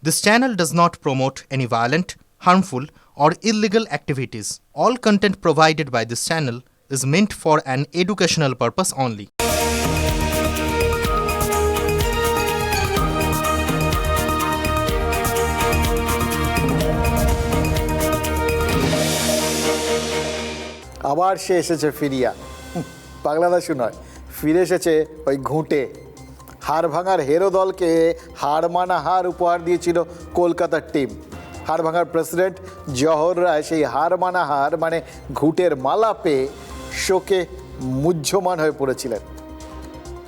This channel does not promote any violent, harmful, or illegal activities. All content provided by this channel is meant for an educational purpose only. আবার সে এসেছে ফিরিয়া, বাংলাদেশ নয়, ফিরে এসেছে ওই ঘুঁটে। হাড় ভাঙার হেরো দলকে হার মানা হার উপহার দিয়েছিল কলকাতার টিম। হাড় ভাঙার প্রেসিডেন্ট জওহর রায় সেই হার মানা হার মানে ঘুঁটের মালা পেয়ে শোকে মুহ্যমান হয়ে পড়েছিলেন।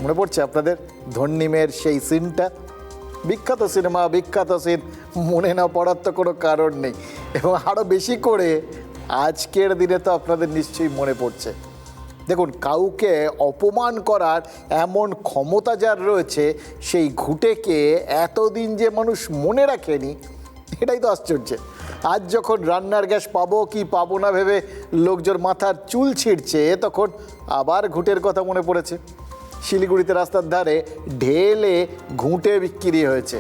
মনে পড়ছে আপনাদের ধন্যিমের সেই সিনটা? বিখ্যাত সিনেমা, বিখ্যাত সিন, মনে না পড়ার তো কোনো কারণ নেই। এবং আরও বেশি করে আজকের দিনে তো আপনাদের নিশ্চয়ই মনে পড়ছে। দেখুন, কাউকে অপমান করার এমন ক্ষমতা যার রয়েছে, সেই ঘুঁটেকে এতদিন যে মানুষ মনে রাখেনি, এটাই তো আশ্চর্য। আজ যখন রান্নার গ্যাস পাবো কি পাবো না ভেবে লোকজন মাথার চুল ছিঁড়ছে, তখন আবার ঘুঁটের কথা মনে পড়েছে। শিলিগুড়িতে রাস্তার ধারে ঢেলে ঘুঁটে বিক্রি হয়েছে।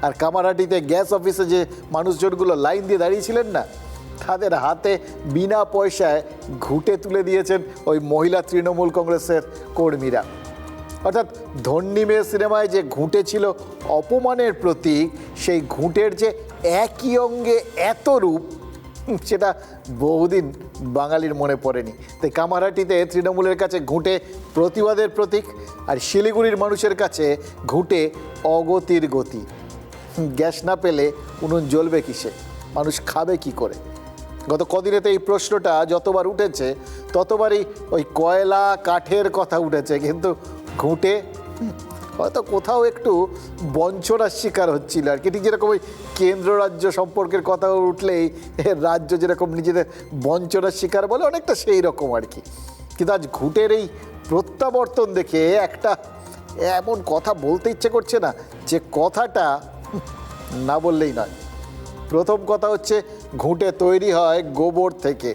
আর কামারহাটিতে গ্যাস অফিসে যে মানুষজনগুলো লাইন দিয়ে দাঁড়িয়েছিলেন না, তাদের হাতে বিনা পয়সায় ঘুঁটে তুলে দিয়েছেন ওই মহিলা তৃণমূল কংগ্রেসের কর্মীরা। অর্থাৎ ধন্যিমের সিনেমায় যে ঘুঁটে ছিল অপমানের প্রতীক, সেই ঘুঁটের যে একই অঙ্গে এত রূপ, সেটা বহুদিন বাঙালির মনে পড়েনি। তাই কামারহাটিতে তৃণমূলের কাছে ঘুঁটে প্রতিবাদের প্রতীক, আর শিলিগুড়ির মানুষের কাছে ঘুঁটে অগতির গতি। গ্যাস না পেলে উনুন জ্বলবে কিসে, মানুষ খাবে কি করে? গত কদিনেতে এই প্রশ্নটা যতবার উঠেছে ততবারই ওই কয়লা কাঠের কথা উঠেছে, কিন্তু ঘুঁটে হয়তো কোথাও একটু বঞ্চনার শিকার হচ্ছিল আর কি। ঠিক যেরকম ওই কেন্দ্র রাজ্য সম্পর্কের কথা উঠলেই রাজ্য যেরকম নিজেদের বঞ্চনার শিকার বলে, অনেকটা সেই রকম আর কি। কিন্তু আজ ঘুঁটের এই প্রত্যাবর্তন দেখে একটা এমন কথা বলতে ইচ্ছে করছে না, যে কথাটা না বললেই নয়। প্রথম কথা হচ্ছে, ঘুঁটে তৈরি হয় গোবর থেকে।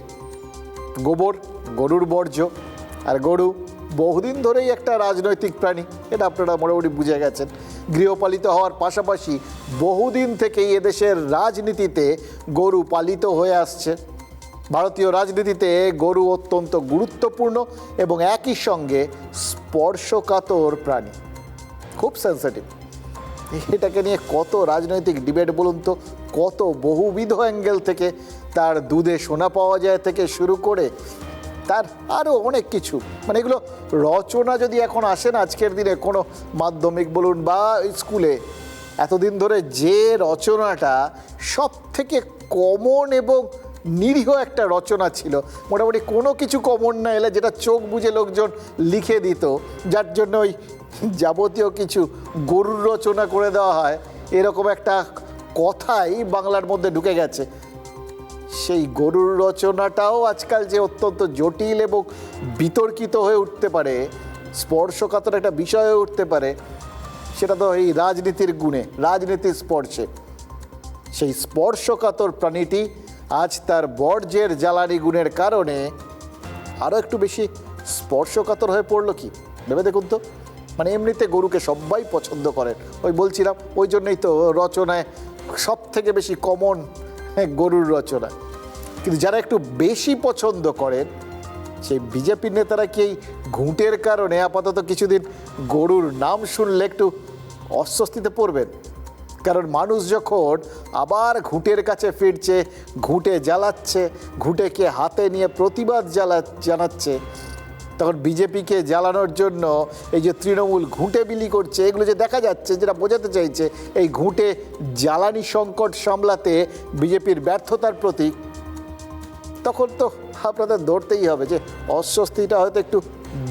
গোবর গরুর বর্জ্য, আর গরু বহুদিন ধরেই একটা রাজনৈতিক প্রাণী, এটা আপনারা মোটামুটি বুঝে গেছেন। গৃহপালিত হওয়ার পাশাপাশি বহুদিন থেকেই এদেশের রাজনীতিতে গরু পালিত হয়ে আসছে। ভারতীয় রাজনীতিতে গরু অত্যন্ত গুরুত্বপূর্ণ এবং একই সঙ্গে স্পর্শকাতর প্রাণী, খুব সেন্সিটিভ। এটাকে নিয়ে কত রাজনৈতিক ডিবেট বলুন তো, কত বহুবিধ অ্যাঙ্গেল থেকে তার দুধে সোনা পাওয়া যায় থেকে শুরু করে তার আরও অনেক কিছু। মানে এগুলো রচনা যদি এখন আসে না আজকের দিনে কোনো মাধ্যমিক বলুন বা স্কুলে, এতদিন ধরে যে রচনাটা সব থেকে কমন এবং নিরীহ একটা রচনা ছিল, মোটামুটি কোনো কিছু কমন না এলে যেটা চোখ বুজে লোকজন লিখে দিত, যার জন্য ওই যাবতীয় কিছু গরুর রচনা করে দেওয়া হয়, এরকম একটা কথাই বাংলার মধ্যে ঢুকে গেছে। সেই গরুর রচনাটাও আজকাল যে অত্যন্ত জটিল এবং বিতর্কিত হয়ে উঠতে পারে, স্পর্শকাতর একটা বিষয় হয়ে উঠতে পারে, সেটা তো এই রাজনীতির গুণে, রাজনীতির স্পর্শে। সেই স্পর্শকাতর প্রাণীটি আজ তার বর্জ্যের জ্বালানি গুণের কারণে আরও একটু বেশি স্পর্শকাতর হয়ে পড়লো কি ভেবে দেখুন তো। মানে এমনিতে গরুকে সবাই পছন্দ করেন, ওই বলছিলাম, ওই জন্যই তো রচনায় সব থেকে বেশি কমন গরুর রচনা। কিন্তু যারা একটু বেশি পছন্দ করেন, সেই বিজেপির নেতারা কি এই ঘুঁটের কারণে আপাতত কিছুদিন গরুর নাম শুনলে একটু অস্বস্তিতে পড়বেন? কারণ মানুষ যখন আবার ঘুঁটের কাছে ফিরছে, ঘুঁটে জ্বালাচ্ছে, ঘুঁটেকে হাতে নিয়ে প্রতিবাদ জানাচ্ছে, তখন বিজেপিকে জ্বালানোর জন্য এই যে তৃণমূল ঘুঁটে বিলি করছে, এগুলো যে দেখা যাচ্ছে, যেটা বোঝাতে চাইছে এই ঘুঁটে জ্বালানি সংকট সামলাতে বিজেপির ব্যর্থতার প্রতীক, তখন তো আপনাদের ধরতেই হবে যে অস্বস্তিটা হয়তো একটু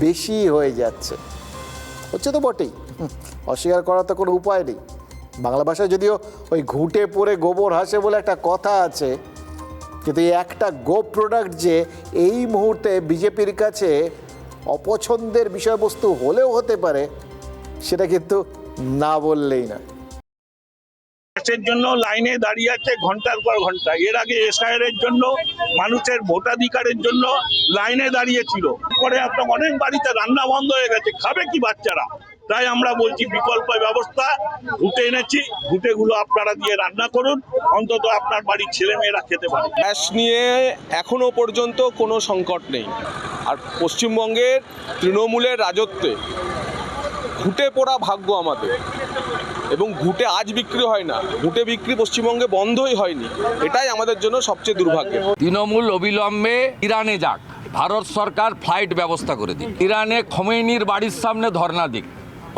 বেশি হয়ে যাচ্ছে। হচ্ছে তো বটেই, অস্বীকার করার তো কোনো উপায় নেই। বাংলা ভাষায় যদিও ওই ঘুঁটে পরে গোবর হাসে বলে একটা কথা আছে, কিন্তু এই একটা গো প্রোডাক্ট যে এই মুহূর্তে বিজেপির কাছে অপছন্দের বিষয়বস্তু হলেও হতে পারে, সেটা কিন্তু না বললেই না। গ্যাসের জন্য লাইনে দাঁড়িয়ে আছে ঘন্টার পর ঘন্টা। এর আগে এসআইআর এর জন্য, মানুষের ভোটাধিকারের জন্য লাইনে দাঁড়িয়েছিল। পরে আপনার অনেক বাড়িতে রান্না বন্ধ হয়ে গেছে, খাবে কি বাচ্চারা? তাই আমরা বলছি বিকল্প ব্যবস্থা ঘুঁটে এনেছি, ঘুঁটেগুলো আপনারা দিয়ে রান্না করুন, অন্তত আপনার বাড়ির ছেলেমেয়েরা খেতে পারে। গ্যাস নিয়ে এখনো পর্যন্ত কোনো সংকট নেই। আর পশ্চিমবঙ্গের তৃণমূলের রাজত্বে ঘুঁটে পোড়া ভাগ্য আমাদের, এবং ঘুঁটে আজ বিক্রি হয় না, ঘুঁটে বিক্রি পশ্চিমবঙ্গে বন্ধই হয়নি, এটাই আমাদের জন্য সবচেয়ে দুর্ভাগ্যের। তৃণমূল অবিলম্বে ইরানে যাক, ভারত সরকার ফ্লাইট ব্যবস্থা করে দিক, ইরানে খোমেনির বাড়ির সামনে ধর্ণা দিক,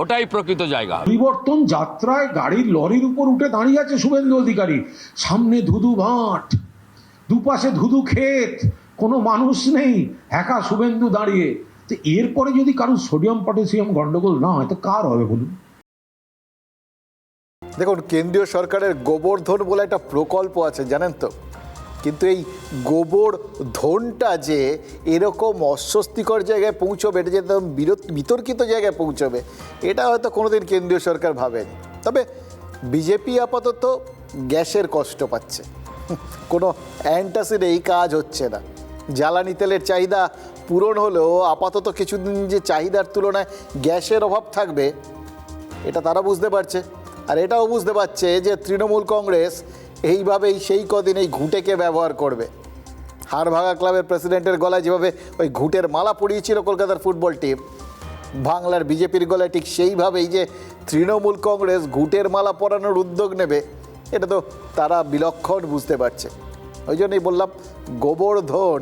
ওটাই প্রকৃত জায়গা। পরিবর্তন যাত্রায় গাড়ির লরির উপর উঠে দাঁড়িয়ে আছে শুভেন্দু অধিকারী, সামনে ধুধু ভাট, দুপাশে ধুধু ক্ষেত, কোনো মানুষ নেই, একা শুভেন্দু দাঁড়িয়ে। তো এরপরে যদি কারোর সোডিয়াম পটাশিয়াম গন্ডগোল না হয় তো কার হবে বলুন? দেখুন, কেন্দ্রীয় সরকারের গোবর্ধন বলে একটা প্রকল্প আছে জানেন তো, কিন্তু এই গোবর্ধনটা যে এরকম অস্বস্তিকর জায়গায় পৌঁছবে, এটা যে একদম বিতর্কিত জায়গায় পৌঁছবে, এটা হয়তো কোনোদিন কেন্দ্রীয় সরকার ভাবেনি। তবে বিজেপি আপাতত গ্যাসের কষ্ট পাচ্ছে, কোনো অ্যান্টাসিড এই কাজ হচ্ছে না। জ্বালানি তেলের চাহিদা পূরণ হলেও আপাতত কিছুদিন যে চাহিদার তুলনায় গ্যাসের অভাব থাকবে, এটা তারা বুঝতে পারছে। আর এটাও বুঝতে পারছে যে তৃণমূল কংগ্রেস এইভাবেই সেই কদিন এই ঘুঁটেকে ব্যবহার করবে। হাড়ভাঙা ক্লাবের প্রেসিডেন্টের গলায় যেভাবে ওই ঘুঁটের মালা পরিয়েছিল কলকাতার ফুটবল টিম, বাংলার বিজেপির গলায় ঠিক সেইভাবেই যে তৃণমূল কংগ্রেস ঘুঁটের মালা পরানোর উদ্যোগ নেবে, এটা তো তারা বিলক্ষণ বুঝতে পারছে। ওই জন্যই বললাম গোবর্ধন,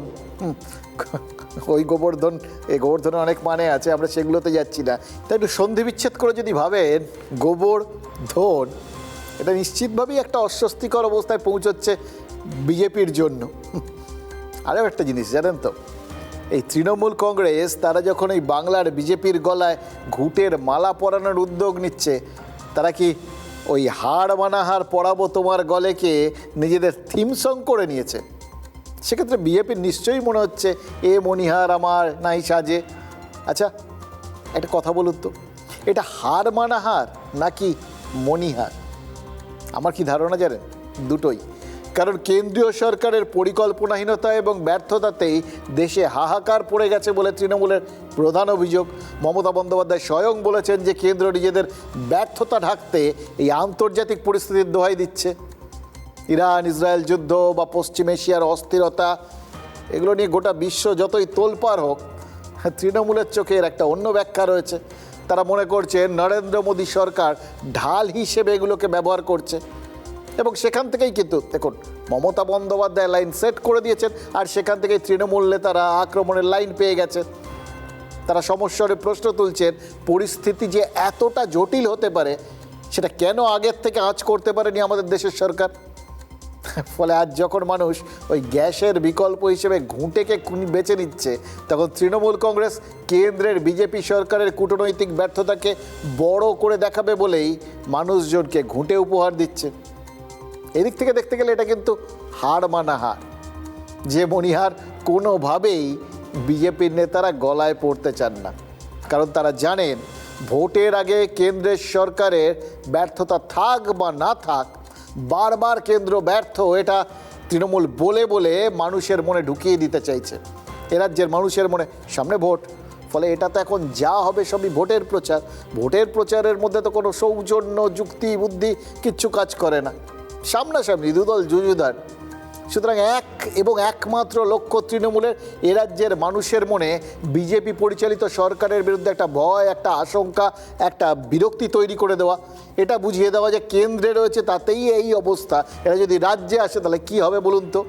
ওই গোবর্ধন, এই গোবর্ধনের অনেক মানে আছে, আমরা সেগুলোতে যাচ্ছি না। তাই একটু সন্ধি বিচ্ছেদ করে যদি ভাবেন গোবর্ধন, এটা নিশ্চিতভাবেই একটা অস্বস্তিকর অবস্থায় পৌঁছচ্ছে বিজেপির জন্য। আরও একটা জিনিস জানেন তো, এই তৃণমূল কংগ্রেস তারা যখন এই বাংলার বিজেপির গলায় ঘুঁটের মালা পরানোর উদ্যোগ নিচ্ছে, তারা কি ওই হাড় মানাহার পরাবো তোমার গলেকে নিজেদের থিম সং করে নিয়েছে? সেক্ষেত্রে বিজেপির নিশ্চয়ই মনে হচ্ছে এ মণিহার আমার নাই সাজে। আচ্ছা, একটা কথা বলুন তো, এটা হার মানাহার নাকি মণিহার? আমার কি ধারণা জানেন, দুটোই। কারণ কেন্দ্রীয় সরকারের পরিকল্পনাহীনতা এবং ব্যর্থতাতেই দেশে হাহাকার পড়ে গেছে বলে তৃণমূলের প্রধান অভিযোগ। মমতা বন্দ্যোপাধ্যায় স্বয়ং বলেছেন যে কেন্দ্র নিজেদের ব্যর্থতা ঢাকতে এই আন্তর্জাতিক পরিস্থিতির দোহাই দিচ্ছে। ইরান ইসরায়েল যুদ্ধ বা পশ্চিম এশিয়ার অস্থিরতা, এগুলো নিয়ে গোটা বিশ্ব যতই তোলপাড় হোক, তৃণমূলের চোখে এর একটা অন্য ব্যাখ্যা রয়েছে। তারা মনে করছে নরেন্দ্র মোদী সরকার ঢাল হিসেবে এগুলোকে ব্যবহার করছে, এবং সেখান থেকেই কিন্তু দেখুন মমতা বন্দ্যোপাধ্যায় লাইন সেট করে দিয়েছেন, আর সেখান থেকেই তৃণমূল নেতারা আক্রমণের লাইন পেয়ে গেছে। তারা সমস্যার প্রশ্ন তুলছেন, পরিস্থিতি যে এতটা জটিল হতে পারে সেটা কেন আগের থেকে আঁচ করতে পারেনি আমাদের দেশের সরকার? ফলে আজ যখন মানুষ ওই গ্যাসের বিকল্প হিসেবে ঘুঁটেকে বেছে নিচ্ছে, তখন তৃণমূল কংগ্রেস কেন্দ্রের বিজেপি সরকারের কূটনৈতিক ব্যর্থতাকে বড় করে দেখাবে বলেই মানুষজনকে ঘুঁটে উপহার দিচ্ছে। এদিক থেকে দেখতে গেলে এটা কিন্তু হাড় মানা হার, যে মণিহার কোনোভাবেই বিজেপির নেতারা গলায় পড়তে চান না। কারণ তারা জানেন ভোটের আগে কেন্দ্রের সরকারের ব্যর্থতা থাক বা না থাক, বারবার কেন্দ্র ব্যর্থ, এটা তৃণমূল বলে বলে মানুষের মনে ঢুকিয়ে দিতে চাইছে। এ রাজ্যের মানুষের মনে সামনে ভোট, ফলে এটা তো এখন যা হবে সবই ভোটের প্রচার। ভোটের প্রচারের মধ্যে তো কোনো সৌজন্য যুক্তি বুদ্ধি কিচ্ছু কাজ করে না, সামনাসামনি দুদল যুযুধার। সুতরাং এক এবং একমাত্র লক্ষ্য তৃণমূলের এ রাজ্যের মানুষের মনে বিজেপি পরিচালিত সরকারের বিরুদ্ধে একটা ভয়, একটা আশঙ্কা, একটা বিরক্তি তৈরি করে দেওয়া। এটা বুঝিয়ে দেওয়া যে কেন্দ্রে রয়েছে তাতেই এই অবস্থা, এরা যদি রাজ্যে আসে তাহলে কি হবে বলুন তো।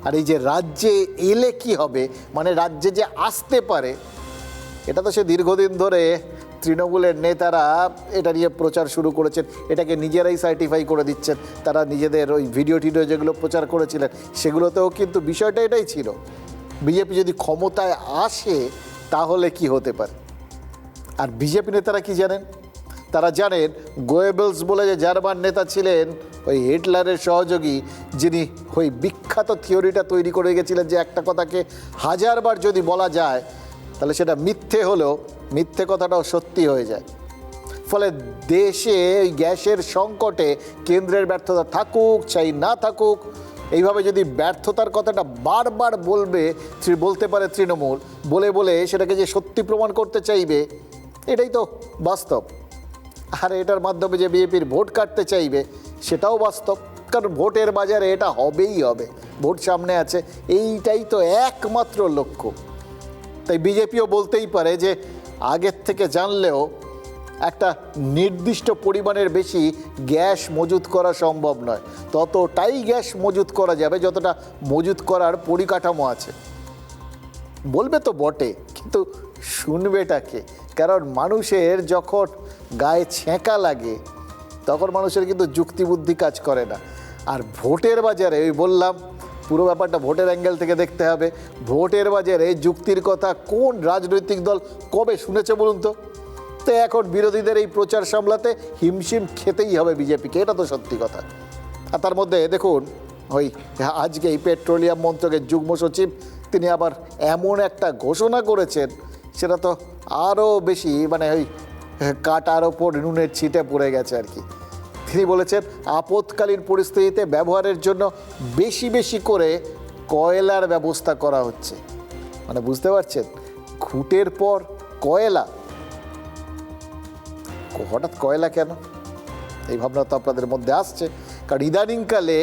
আর এই যে রাজ্যে এলে কি হবে, মানে রাজ্যে যে আসতে পারে, এটা তো সে দীর্ঘদিন ধরে তৃণমূলের নেতারা এটা নিয়ে প্রচার শুরু করেছেন, এটাকে নিজেরাই সার্টিফাই করে দিচ্ছেন। তারা নিজেদের ওই ভিডিও টিডিও যেগুলো প্রচার করেছিলেন সেগুলোতেও কিন্তু বিষয়টা এটাই ছিল, বিজেপি যদি ক্ষমতায় আসে তাহলে কি হতে পারে। আর বিজেপি নেতারা কি জানেন? তারা জানেন গোয়েবেলস বলে যে জার্মান নেতা ছিলেন, ওই হিটলারের সহযোগী, যিনি ওই বিখ্যাত থিওরিটা তৈরি করে গেছিলেন যে একটা কথাকে হাজারবার যদি বলা যায় তাহলে সেটা মিথ্যে হলেও মিথ্যে কথাটাও সত্যি হয়ে যায়। ফলে দেশে ওই গ্যাসের সংকটে কেন্দ্রের ব্যর্থতা থাকুক চাই না থাকুক, এইভাবে যদি ব্যর্থতার কথাটা বারবার বলতে পারে তৃণমূল, বলে বলে সেটাকে যে সত্যি প্রমাণ করতে চাইবে, এটাই তো বাস্তব। আর এটার মাধ্যমে যে বিজেপির ভোট কাটতে চাইবে সেটাও বাস্তব, কারণ ভোটের বাজারে এটা হবেই হবে, ভোট সামনে আছে, এইটাই তো একমাত্র লক্ষ্য। তাই বিজেপিও বলতেই পারে যে আগের থেকে জানলেও একটা নির্দিষ্ট পরিমাণের বেশি গ্যাস মজুত করা সম্ভব নয়, ততটাই গ্যাস মজুত করা যাবে যতটা মজুত করার পরিকাঠামো আছে। বলবে তো বটে, কিন্তু শুনবেটা কে? কারণ মানুষের যখন গায়ে ছেঁকা লাগে তখন মানুষের কিন্তু যুক্তিবুদ্ধি কাজ করে না। আর ভোটের বাজারে ওই বললাম, পুরো ব্যাপারটা ভোটের অ্যাঙ্গেল থেকে দেখতে হবে। ভোটের বাজারে যুক্তির কথা কোন রাজনৈতিক দল কবে শুনেছে বলুন তো? তো এখন বিরোধীদের এই প্রচার সামলাতে হিমশিম খেতেই হবে বিজেপিকে, এটা তো সত্যি কথা। আর তার মধ্যে দেখুন, ওই আজকে এই পেট্রোলিয়াম মন্ত্রকের যুগ্ম সচিব তিনি আবার এমন একটা ঘোষণা করেছেন, সেটা তো আরও বেশি মানে ওই কাটার ওপর নুনের ছিটে পড়ে গেছে আর কি। তিনি বলেছেন আপৎকালীন পরিস্থিতিতে ব্যবহারের জন্য বেশি বেশি করে কয়লার ব্যবস্থা করা হচ্ছে। মানে বুঝতে পারছেন, ঘুটের পর কয়লা, হঠাৎ কয়লা কেন, এই ভাবনা তো আপনাদের মধ্যে আসছে। কারণ ইদানিংকালে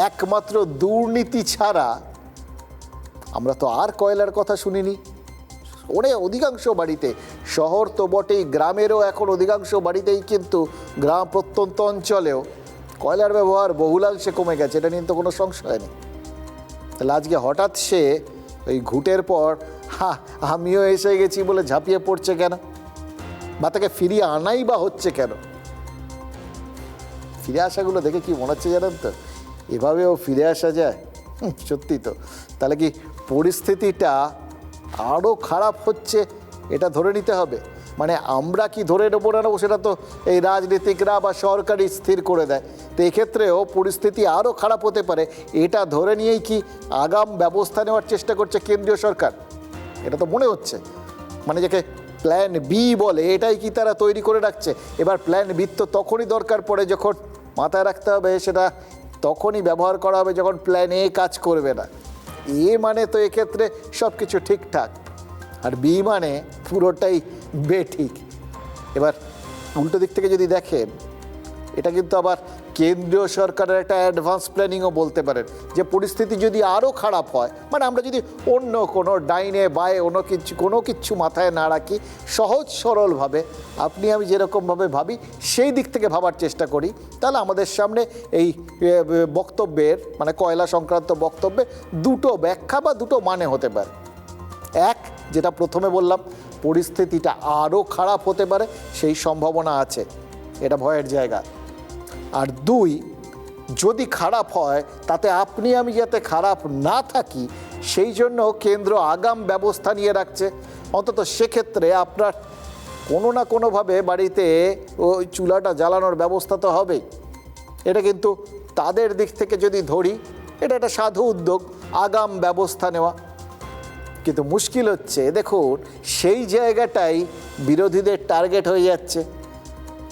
একমাত্র দুর্নীতি ছাড়া আমরা তো আর কয়লার কথা শুনিনি। অধিকাংশ বাড়িতে, শহর তো বটেই, গ্রামেরও এখন অধিকাংশ বাড়িতেই কিন্তু গ্রাম প্রত্যন্ত অঞ্চলেও কয়লার ব্যবহার বহুলাংশে কমে গেছে, এটা নিয়ে তো কোনো সংশয় নেই। তাহলে আজকে হঠাৎ সে ওই ঘুটের পর আমিও এসে গেছি বলে ঝাঁপিয়ে পড়ছে কেন? বা তাকে ফিরিয়ে আনাই বা হচ্ছে কেন? ফিরে আসাগুলো দেখে কি মনে হচ্ছে জানেন তো, এভাবেও ফিরে আসা যায়? সত্যি তো। তাহলে কি পরিস্থিতিটা আরও খারাপ হচ্ছে এটা ধরে নিতে হবে? মানে আমরা কি ধরে নেবো না নেবো সেটা তো এই রাজনীতিকরা বা সরকারই স্থির করে দেয়। তো এক্ষেত্রেও পরিস্থিতি আরও খারাপ হতে পারে, এটা ধরে নিয়েই কি আগাম ব্যবস্থা নেওয়ার চেষ্টা করছে কেন্দ্রীয় সরকার? এটা তো মনে হচ্ছে, মানে যাকে প্ল্যান বি বলে, এটাই কি তারা তৈরি করে রাখছে? এবার প্ল্যান বি তো তখনই দরকার পড়ে যখন মাথায় রাখতে হবে, সেটা তখনই ব্যবহার করা হবে যখন প্ল্যান এ কাজ করবে না। এ মানে তো এক্ষেত্রে সব কিছু ঠিকঠাক, আর বি মানে পুরোটাই বেঠিক। এবার উল্টো দিক থেকে যদি দেখেন, এটা কিন্তু আবার কেন্দ্রীয় সরকারের একটা অ্যাডভান্স প্ল্যানিংও বলতে পারেন, যে পরিস্থিতি যদি আরও খারাপ হয়, মানে আমরা যদি অন্য কোনো ডাইনে বায়ে কোনো কিছু মাথায় না রাখি, সহজ সরলভাবে আপনি আমি যেরকমভাবে ভাবি সেই দিক থেকে ভাবার চেষ্টা করি, তাহলে আমাদের সামনে এই বক্তব্যের মানে কয়লা সংক্রান্ত বক্তব্যে দুটো ব্যাখ্যা বা দুটো মানে হতে পারে। এক, যেটা প্রথমে বললাম, পরিস্থিতিটা আরও খারাপ হতে পারে, সেই সম্ভাবনা আছে, এটা ভয়ের জায়গা। আর দুই, যদি খারাপ হয় তাতে আপনি আমি যাতে খারাপ না থাকি সেই জন্য কেন্দ্র আগাম ব্যবস্থা নিয়ে রাখছে। অন্তত সেক্ষেত্রে আপনার কোনো না কোনোভাবে বাড়িতে ওই চুলাটা জ্বালানোর ব্যবস্থা তো হবেই। এটা কিন্তু তাদের দিক থেকে যদি ধরি, এটা একটা সাধু উদ্যোগ, আগাম ব্যবস্থা নেওয়া। কিন্তু মুশকিল হচ্ছে, দেখুন সেই জায়গাটাই বিরোধীদের টার্গেট হয়ে যাচ্ছে।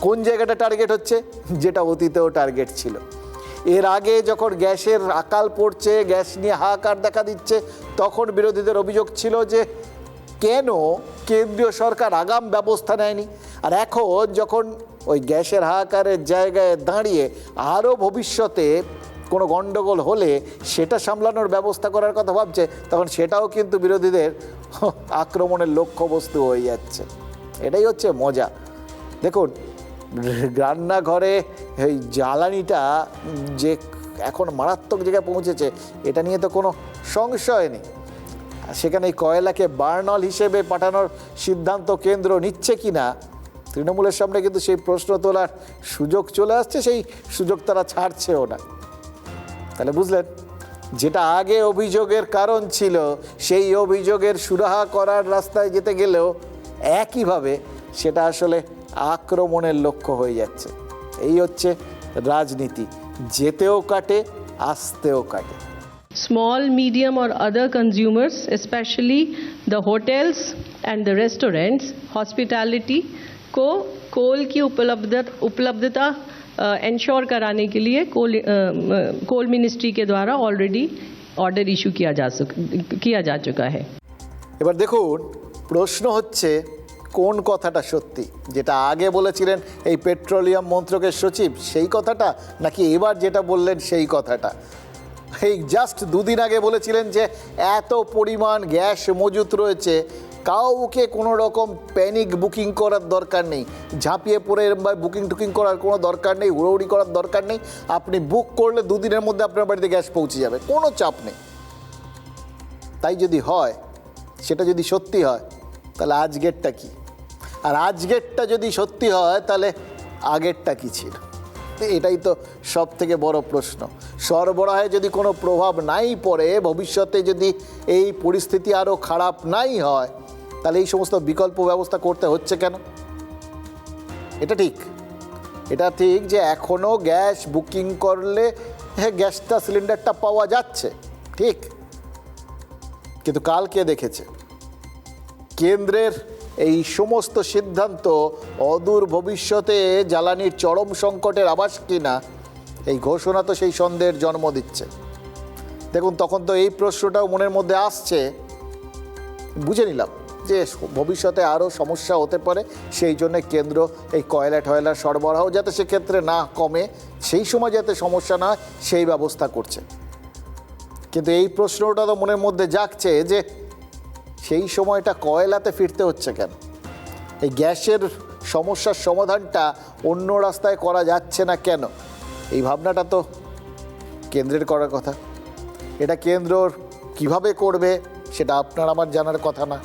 কোন জায়গাটা টার্গেট হচ্ছে? যেটা অতীতেও টার্গেট ছিল। এর আগে যখন গ্যাসের আকাল পড়ছে, গ্যাস নিয়ে হাহাকার দেখা দিচ্ছে, তখন বিরোধীদের অভিযোগ ছিল যে কেন কেন্দ্রীয় সরকার আগাম ব্যবস্থা নেয়নি। আর এখন যখন ওই গ্যাসের হাহাকারের জায়গায় দাঁড়িয়ে আরও ভবিষ্যতে কোনো গণ্ডগোল হলে সেটা সামলানোর ব্যবস্থা করার কথা ভাবছে, তখন সেটাও কিন্তু বিরোধীদের আক্রমণের লক্ষ্যবস্তু হয়ে যাচ্ছে। এটাই হচ্ছে মজা। দেখুন, রান্নাঘরে এই জ্বালানিটা যে এখন মারাত্মক জায়গায় পৌঁছেছে, এটা নিয়ে তো কোনো সংশয় নেই। সেখানে এই কয়লাকে বার্নল হিসেবে পাঠানোর সিদ্ধান্ত কেন্দ্র নিচ্ছে কি না, তৃণমূলের সামনে কিন্তু সেই প্রশ্ন তোলার সুযোগ চলে আসছে, সেই সুযোগ তারা ছাড়ছেও না। তাহলে বুঝলেন, যেটা আগে অভিযোগের কারণ ছিল, সেই অভিযোগের সুরাহা করার রাস্তায় যেতে গেলেও একইভাবে সেটা আসলে আক্রমণের লক্ষ্য হয়ে যাচ্ছে। এই হচ্ছে রাজনীতি, যেতেও কাটে, আসতেও কাটে। Small, medium or other consumers, especially the hotels and the restaurants, hospitality को कोल की उपलब्धता इंश्योर कराने के लिए कोल मिनिस्ट्री के द्वारा ऑलरेडी ऑर्डर इशू किया जा चुका है। এবার দেখুন, প্রশ্ন হচ্ছে কোন কথাটা সত্যি? যেটা আগে বলেছিলেন এই পেট্রোলিয়াম মন্ত্রকের সচিব সেই কথাটা, নাকি এবার যেটা বললেন সেই কথাটা? এই জাস্ট দুদিন আগে বলেছিলেন যে এত পরিমাণ গ্যাস মজুত রয়েছে, কাউকে কোনো রকম প্যানিক বুকিং করার দরকার নেই, ঝাঁপিয়ে পড়ে বুকিং টুকিং করার কোনো দরকার নেই, হুড়োহুড়ি করার দরকার নেই। আপনি বুক করলে দুদিনের মধ্যে আপনার বাড়িতে গ্যাস পৌঁছে যাবে, কোনো চাপ নেই। তাই যদি হয়, সেটা যদি সত্যি হয়, তাহলে আজকেরটা কি? আর আজকেরটা যদি সত্যি হয়, তাহলে আগেরটা কি ছিল? এটাই তো সব থেকে বড় প্রশ্ন। সরবরাহে যদি কোনো প্রভাব নাই পড়ে, ভবিষ্যতে যদি এই পরিস্থিতি আরও খারাপ নাই হয়, তাহলে এই সমস্ত বিকল্প ব্যবস্থা করতে হচ্ছে কেন? এটা ঠিক যে এখনও গ্যাস বুকিং করলে গ্যাসটা সিলিন্ডারটা পাওয়া যাচ্ছে, ঠিক। কিন্তু কাল কে দেখেছে কেন্দ্রের এই সমস্ত সিদ্ধান্ত অদূর ভবিষ্যতে জ্বালানির চরম সংকটের আভাস কিনা, এই ঘোষণা তো সেই সন্দেহের জন্ম দিচ্ছে। দেখুন, তখন তো এই প্রশ্নটাও মনের মধ্যে আসছে, বুঝে নিলাম যে ভবিষ্যতে আরও সমস্যা হতে পারে, সেই জন্যে কেন্দ্র এই কয়লা টয়লার সরবরাহ যাতে সেক্ষেত্রে না কমে, সেই সময় যাতে সমস্যা না হয় সেই ব্যবস্থা করছে। কিন্তু এই প্রশ্নটা তো মনের মধ্যে জাগছে যে সেই সময়টা কয়লাতে ফিরতে হচ্ছে কেন? এই গ্যাসের সমস্যার সমাধানটা অন্য রাস্তায় করা যাচ্ছে না কেন? এই ভাবনাটা তো কেন্দ্রের করার কথা। এটা কেন্দ্র কিভাবে করবে সেটা আপনার আমার জানার কথা না।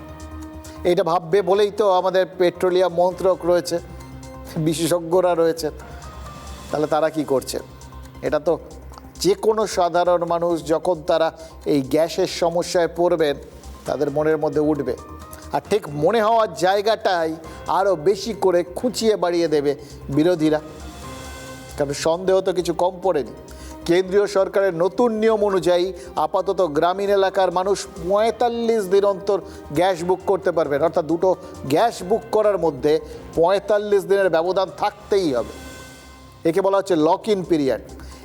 এটা ভাববে বলেই তো আমাদের পেট্রোলিয়াম মন্ত্রক রয়েছে, বিশেষজ্ঞরা রয়েছেন। তাহলে তারা কি করছে? এটা তো যে কোনো সাধারণ মানুষ যখন তারা এই গ্যাসের সমস্যায় পড়বেন, তাদের মনের মধ্যে উঠবে। আর ঠিক মনে হওয়ার জায়গাটাই আরও বেশি করে খুঁচিয়ে বাড়িয়ে দেবে বিরোধীরা, কারণ সন্দেহ তো কিছু কম পড়েনি। কেন্দ্রীয় সরকারের নতুন নিয়ম অনুযায়ী আপাতত গ্রামীণ এলাকার মানুষ ৪৫ দিন অন্তর গ্যাস বুক করতে পারবেন, অর্থাৎ দুটো গ্যাস বুক করার মধ্যে ৪৫ দিনের ব্যবধান থাকতেই হবে। একে বলা হচ্ছে লক ইন পিরিয়ড।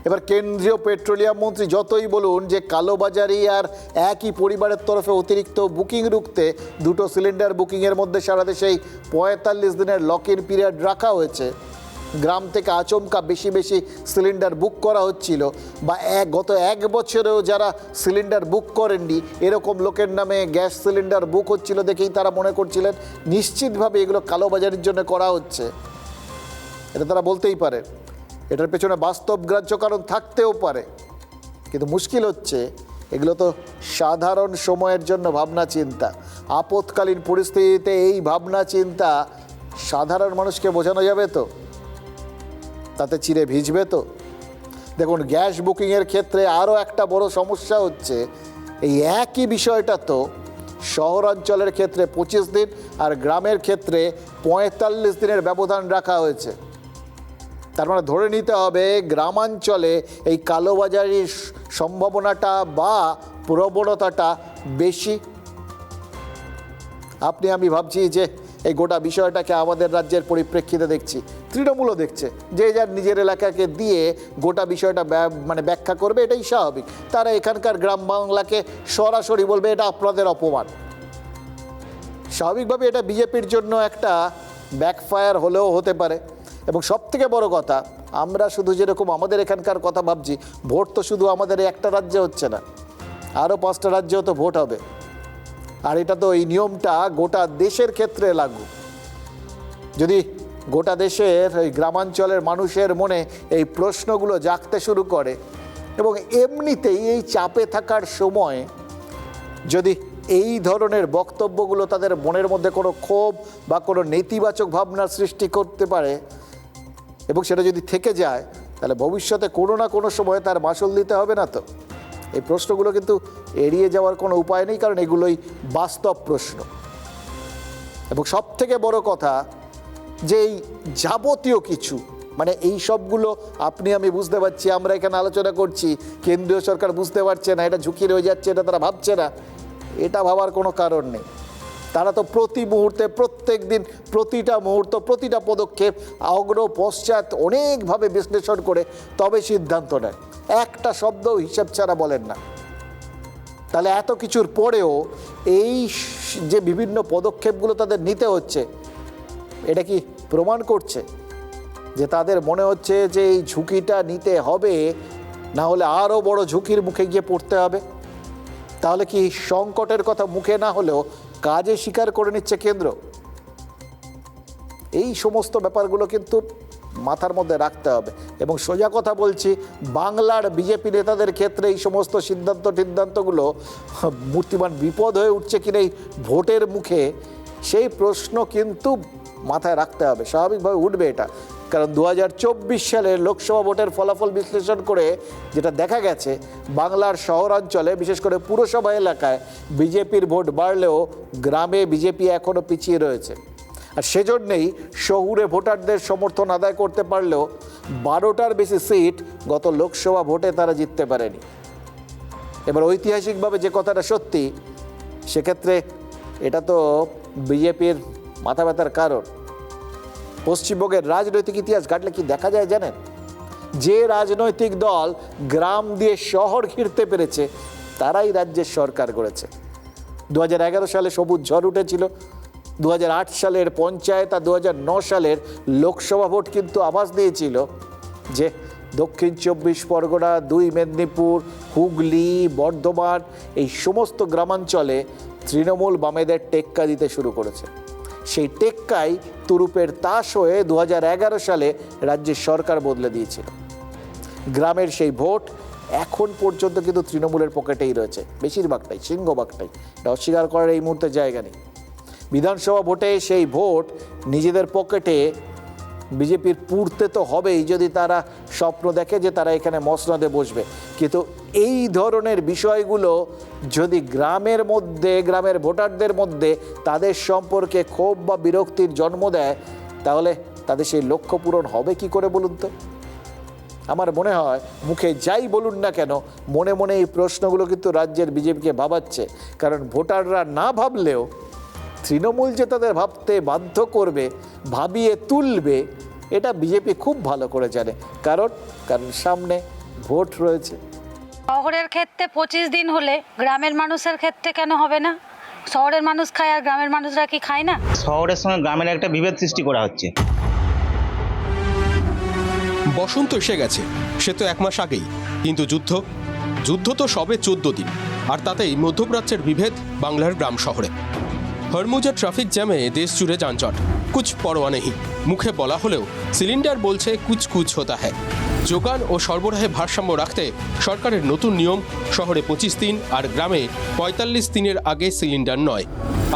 এবার কেন্দ্রীয় পেট্রোলিয়াম মন্ত্রী যতই বলুন যে কালোবাজারি আর একই পরিবারের তরফে অতিরিক্ত বুকিং রুখতে দুটো সিলিন্ডার বুকিংয়ের মধ্যে সারা দেশেই ৪৫ দিনের লক ইন পিরিয়ড রাখা হয়েছে, গ্রাম থেকে আচমকা বেশি বেশি সিলিন্ডার বুক করা হচ্ছিল, বা গত এক বছরেও যারা সিলিন্ডার বুক করেননি এরকম লোকের নামে গ্যাস সিলিন্ডার বুক হচ্ছিল দেখেই তারা মনে করছিলেন নিশ্চিতভাবে এগুলো কালোবাজারির জন্য করা হচ্ছে। এটা তারা বলতেই পারে, এটার পেছনে বাস্তব গ্রাহ্য কারণ থাকতেও পারে। কিন্তু মুশকিল হচ্ছে এগুলো তো সাধারণ সময়ের জন্য ভাবনা চিন্তা। আপৎকালীন পরিস্থিতিতে এই ভাবনা চিন্তা সাধারণ মানুষকে বোঝানো যাবে তো? তাতে চিরে ভিজবে তো? দেখুন, গ্যাস বুকিংয়ের ক্ষেত্রে আরও একটা বড় সমস্যা হচ্ছে এই একই বিষয়টা তো শহরাঞ্চলের ক্ষেত্রে 25 দিন আর গ্রামের ক্ষেত্রে 45 দিনের ব্যবধান রাখা হয়েছে। তার মানে ধরে নিতে হবে গ্রামাঞ্চলে এই কালোবাজারির সম্ভাবনাটা বা প্রবণতাটা বেশি। আমি ভাবছি যে এই গোটা বিষয়টাকে আমাদের রাজ্যের পরিপ্রেক্ষিতে দেখছি, তৃণমূলও দেখছে, যে যার নিজের এলাকাকে দিয়ে গোটা বিষয়টা ব্যাখ্যা করবে, এটাই স্বাভাবিক। তারা এখানকার গ্রাম বাংলাকে সরাসরি বলবে এটা আপনাদের অপমান। স্বাভাবিকভাবে এটা বিজেপির জন্য একটা ব্যাকফায়ার হলেও হতে পারে। এবং সবথেকে বড় কথা, আমরা শুধু যেরকম আমাদের এখানকার কথা ভাবছি, ভোট তো শুধু আমাদের একটা রাজ্যে হচ্ছে না, আরও 5টা রাজ্যেও তো ভোট হবে। আর এটা তো এই নিয়মটা গোটা দেশের ক্ষেত্রে লাগু। যদি গোটা দেশের এই গ্রামাঞ্চলের মানুষের মনে এই প্রশ্নগুলো জাগতে শুরু করে, এবং এমনিতেই এই চাপে থাকার সময় যদি এই ধরনের বক্তব্যগুলো তাদের মনের মধ্যে কোনো ক্ষোভ বা কোনো নেতিবাচক ভাবনার সৃষ্টি করতে পারে, এবং সেটা যদি থেকে যায়, তাহলে ভবিষ্যতে কোনো না কোনো সময় তার মাসুল দিতে হবে না তো? এই প্রশ্নগুলো কিন্তু এড়িয়ে যাওয়ার কোনো উপায় নেই, কারণ এগুলোই বাস্তব প্রশ্ন। এবং সবথেকে বড় কথা যে এই যাবতীয় কিছু এই সবগুলো আমি বুঝতে পারছি, আমরা এখানে আলোচনা করছি, কেন্দ্রীয় সরকার বুঝতে পারছে না, এটা ঝুঁকি রয়ে যাচ্ছে, এটা তারা ভাবছে না। এটা ভাবার কোনো কারণ নেই। তারা তো প্রতি মুহূর্তে, প্রত্যেক দিন, প্রতিটা মুহূর্ত, প্রতিটা পদক্ষেপ অগ্র পশ্চাৎ অনেকভাবে বিশ্লেষণ করে তবে সিদ্ধান্ত নেয়, একটা শব্দ হিসাব ছাড়া বলেন না। তাহলে এত কিছুর পরেও এই যে বিভিন্ন পদক্ষেপগুলো তাদের নিতে হচ্ছে, এটা কি প্রমাণ করছে যে তাদের মনে হচ্ছে যে এই ঝুঁকিটা নিতে হবে, না হলে আরও বড় ঝুঁকির মুখে গিয়ে পড়তে হবে? তাহলে কি সংকটের কথা মুখে না হলেও কাজে স্বীকার করে নিচ্ছে কেন্দ্র? এই সমস্ত ব্যাপারগুলো কিন্তু মাথার মধ্যে রাখতে হবে। এবং সোজা কথা বলছি, বাংলার বিজেপি নেতাদের ক্ষেত্রে এই সমস্ত সিদ্ধান্তগুলো মূর্তিমান বিপদ হয়ে উঠছে কিনা এই ভোটের মুখে, সেই প্রশ্ন কিন্তু মাথায় রাখতে হবে। স্বাভাবিকভাবে উঠবে এটা, কারণ 2024 সালের লোকসভা ভোটের ফলাফল বিশ্লেষণ করে যেটা দেখা গেছে, বাংলার শহরাঞ্চলে বিশেষ করে পুরসভা এলাকায় বিজেপির ভোট বাড়লেও গ্রামে বিজেপি এখনও পিছিয়ে রয়েছে। আর সেজন্যেই শহুরে ভোটারদের সমর্থন আদায় করতে পারলেও 12টার বেশি সিট গত লোকসভা ভোটে তারা জিততে পারেনি। এবার ঐতিহাসিকভাবে যে কথাটা সত্যি, সেক্ষেত্রে এটা তো বিজেপির মাথা ব্যথার কারণ। পশ্চিমবঙ্গের রাজনৈতিক ইতিহাস ঘাটলে কি দেখা যায় জানেন? যে রাজনৈতিক দল গ্রাম দিয়ে শহর ঘিরতে পেরেছে তারাই রাজ্যের সরকার গড়েছে। 2011 সালে সবুজ ঝড় উঠেছিল, 2008 সালের পঞ্চায়েত আর 2009 সালের লোকসভা ভোট কিন্তু আভাস দিয়েছিল যে দক্ষিণ 24 পরগনা, 2 মেদিনীপুর, হুগলি, বর্ধমান, এই সমস্ত গ্রামাঞ্চলে তৃণমূল বামেদের টেক্কা দিতে শুরু করেছে। সেই টেক্কাই তুরুপের তাস হয়ে 2011 সালে রাজ্যের সরকার বদলে দিয়েছিল। গ্রামের সেই ভোট এখন পর্যন্ত কিন্তু তৃণমূলের পকেটেই রয়েছে, বেশিরভাগটাই, সিংহভাগটাই। এটা অস্বীকার করার এই মুহূর্তে জায়গা নেই। বিধানসভা ভোটে সেই ভোট নিজেদের পকেটে বিজেপির পুড়তে তো হবেই, যদি তারা স্বপ্ন দেখে যে তারা এখানে মসনদে বসবে। কিন্তু এই ধরনের বিষয়গুলো যদি গ্রামের মধ্যে, গ্রামের ভোটারদের মধ্যে তাদের সম্পর্কে ক্ষোভ বা বিরক্তির জন্ম দেয়, তাহলে তাদের সেই লক্ষ্য পূরণ হবে কি করে বলুন তো? আমার মনে হয় মুখে যাই বলুন না কেন, মনে মনে এই প্রশ্নগুলো কিন্তু রাজ্যের বিজেপিকে ভাবাচ্ছে। কারণ ভোটাররা না ভাবলেও তৃণমূল যে তাদের ভাবতে বাধ্য করবে, ভাবিয়ে তুলবে, এটা বিজেপি খুব ভালো করে জানে। কারণ সামনে ভোট রয়েছে। শহরের ক্ষেত্রে 25 দিন হলে গ্রামের মানুষের ক্ষেত্রে কেন হবে না? শহরের মানুষ খায় আর গ্রামের মানুষরা কি খায় না? শহরের সঙ্গে গ্রামের একটা বিভেদ সৃষ্টি করা হচ্ছে। বসন্ত এসে গেছে, সে তো 1 মাস আগেই, কিন্তু যুদ্ধ তো সবে 14 দিন, আর তাতেই মধ্যপ্রাচ্যের বিভেদ বাংলার গ্রাম শহরে। হরমুজা ট্রাফিক জ্যামে দেশ জুড়ে যানজট, কুছ পরোয়া নেই। মুখে বলা হলেও সিলিন্ডার বলছে কুছ কুছ হতা হ্যায়। যোগান ও সরবরাহে ভারসাম্য রাখতে সরকারের নতুন নিয়ম, শহরে 25 দিন আর গ্রামে 45 দিনের আগে সিলিন্ডার নয়।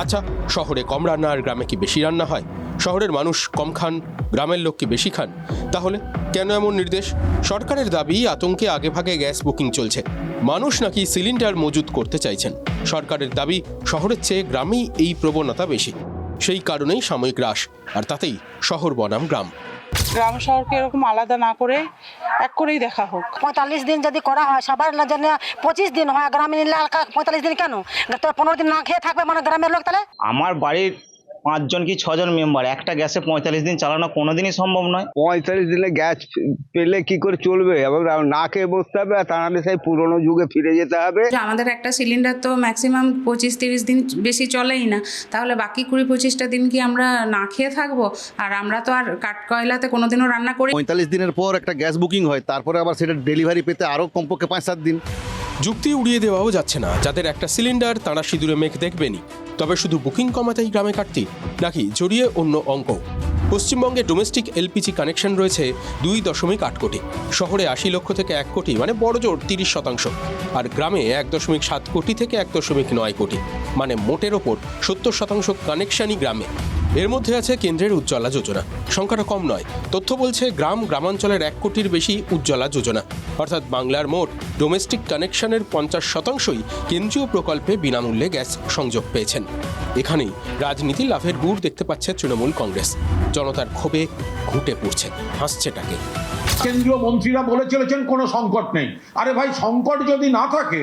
আচ্ছা, শহরে কম রান্না আর গ্রামে কি বেশি রান্না হয়? শহরের মানুষ কম খান, গ্রামের লোক কি বেশি খান? তাহলে কেন এমন নির্দেশ? সরকারের দাবি আতঙ্কে আগেভাগে গ্যাস বুকিং চলছে, মানুষ নাকি সিলিন্ডার মজুত করতে চাইছেন। সরকারের দাবি শহরের চেয়ে গ্রামেই এই প্রবণতা বেশি, সেই কারণেই সাময়িক হ্রাস, আর তাতেই শহর বনাম গ্রাম। গ্রাম শহরকে এরকম আলাদা না করে এক করেই দেখা হোক। 45 দিন যদি করা হয়, সবার জন্য 25 দিন হয়, গ্রামে নিলে 45 দিন কেন? 15 দিন না খেয়ে থাকবে মানে গ্রামের লোক? তাহলে আমার বাড়ির 5 জন কি 6 জন মেম্বার, একটা গ্যাসে 45 দিন চালানো কোনোদিনই সম্ভব নয়। 45 দিনে গ্যাস পেলে কি করে চলবে? এবং না খেয়ে বসতে হবে, আর তা নাহলে সেই পুরোনো যুগে ফিরে যেতে হবে। আমাদের একটা সিলিন্ডার তো ম্যাক্সিমাম 25-30 দিন বেশি চলেই না, তাহলে বাকি 20-25টা দিন কি আমরা না খেয়ে থাকবো? আর আমরা তো আর কাঠ কয়লাতে কোনোদিনও রান্না করি। 45 দিনের পর একটা গ্যাস বুকিং হয়, তারপরে আবার সেটা ডেলিভারি পেতে আরও কমপক্ষে 5-7 দিন। যুক্তি উড়িয়ে দেওয়াও যাচ্ছে না। যাদের একটা সিলিন্ডার তারা সিঁদুরে মেঘ দেখবেনই, তবে শুধু বুকিং কমাতেই গ্রামে কাটতি নাকি জড়িয়ে অন্য অঙ্ক? পশ্চিমবঙ্গে ডোমেস্টিক এলপিজি কানেকশন রয়েছে 2.8 কোটি, শহরে 80 লক্ষ থেকে 1 কোটি, মানে বড়জোর 30%, আর গ্রামে 1.7 কোটি থেকে 1.9 কোটি, মানে মোটের ওপর 70% কানেকশনই গ্রামে। এর মধ্যে আছে কেন্দ্রের উজ্জ্বলা যোজনা, সংখ্যাটা কম নয়। তথ্য বলছে গ্রামাঞ্চলের 1 কোটির বেশি উজ্জ্বলা যোজনা, অর্থাৎ বাংলার মোট ডোমেস্টিক কানেকশনের 50%ই কেন্দ্রীয় প্রকল্পে বিনামূল্যে গ্যাস সংযোগ পেয়েছেন। এখানেই রাজনীতি লাভের গুড় দেখতে পাচ্ছে তৃণমূল কংগ্রেস। জনতার ক্ষোভে ঘুঁটে পড়ছে, হাসছেটাকে। কেন্দ্রীয় মন্ত্রীরা বলে চলেছেন কোনো সংকট নেই। আরে ভাই, সংকট যদি না থাকে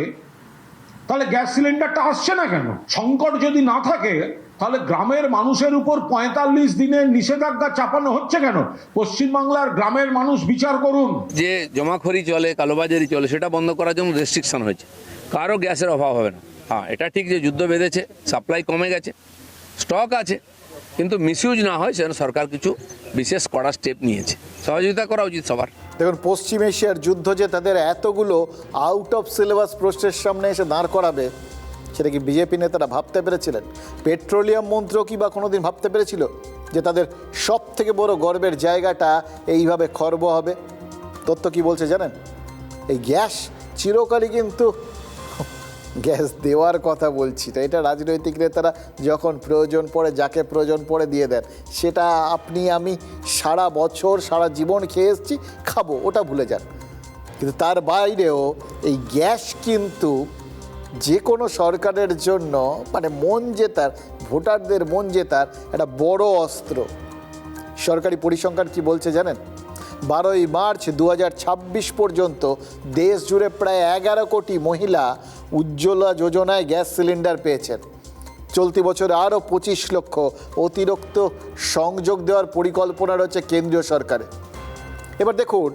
তাহলে গ্যাস সিলিন্ডারটা আসছে না কেন? সংকট যদি না থাকে তাহলে গ্রামের মানুষের উপর 45 দিনের নিষেধাজ্ঞা চাপানো হচ্ছে কেন? পশ্চিমবাংলার গ্রামের মানুষ বিচার করুন। যে জমাখড়ি চলে, কালোবাজারি চলে, সেটা বন্ধ করার জন্য রেস্ট্রিকশন হয়েছে। কারো গ্যাসের অভাব হবে না। হ্যাঁ, এটা ঠিক যে যুদ্ধ বেঁধেছে, সাপ্লাই কমে গেছে, স্টক আছে, কিন্তু মিসইউজ না হয় সেজন্য সরকার কিছু বিশেষ কড়া স্টেপ নিয়েছে, সহযোগিতা করা উচিত সবার। দেখুন, পশ্চিম এশিয়ার যুদ্ধ যে তাদের এতগুলো আউট অফ সিলেবাস প্রশ্নের সামনে এসে দাঁড় করাবে, সেটা কি বিজেপি নেতারা ভাবতে পেরেছিলেন? পেট্রোলিয়াম মন্ত্রীও কি বা কোনোদিন ভাবতে পেরেছিল যে তাদের সব থেকে বড় গর্বের জায়গাটা এইভাবে খর্ব হবে? তথ্য কি বলছে জানেন? এই গ্যাস চিরকালই কিন্তু গ্যাস দেওয়ার কথা বলছি, তো এটা রাজনৈতিক নেতারা যখন প্রয়োজন পড়ে, যাকে প্রয়োজন পড়ে দিয়ে দেন। সেটা আপনি আমি সারা বছর সারা জীবন খেয়ে এসেছি, খাবো, ওটা ভুলে যান। কিন্তু তার বাইরেও এই গ্যাস কিন্তু যে কোনো সরকারের জন্য মানে মন জেতার, ভোটারদের মন জেতার একটা বড় অস্ত্র। সরকারি পরিসংখ্যান কি বলছে জানেন? 12ই মার্চ 2026 পর্যন্ত দেশ জুড়ে প্রায় 11 কোটি মহিলা উজ্জ্বলা যোজনায় গ্যাস সিলিন্ডার পেয়েছেন। চলতি বছরে আরও 25 লক্ষ অতিরিক্ত সংযোগ দেওয়ার পরিকল্পনা রয়েছে কেন্দ্রীয় সরকারের। এবার দেখুন,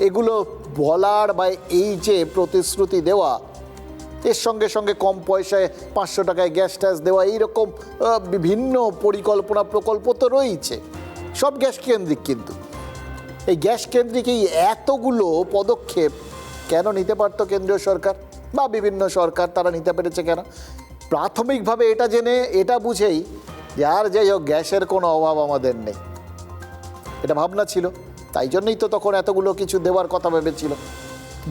এগুলো বলার বা এই যে প্রতিশ্রুতি দেওয়া, এর সঙ্গে সঙ্গে কম পয়সায় 500 টাকায় গ্যাস ট্যাস দেওয়া, এইরকম বিভিন্ন পরিকল্পনা প্রকল্প তো রয়েছে, সব গ্যাস কেন্দ্রিক। কিন্তু এই গ্যাস কেন্দ্রিক এই এতগুলো পদক্ষেপ কেন নিতে পারতো কেন্দ্রীয় সরকার বা বিভিন্ন সরকার? তারা নিতে পেরেছে কেন? প্রাথমিকভাবে এটা জেনে, এটা বুঝেই যে আর যাই হোক গ্যাসের কোনো অভাব আমাদের নেই, এটা ভাবনা ছিল। তাই জন্যই তো তখন এতগুলো কিছু দেওয়ার কথা ভেবেছিল।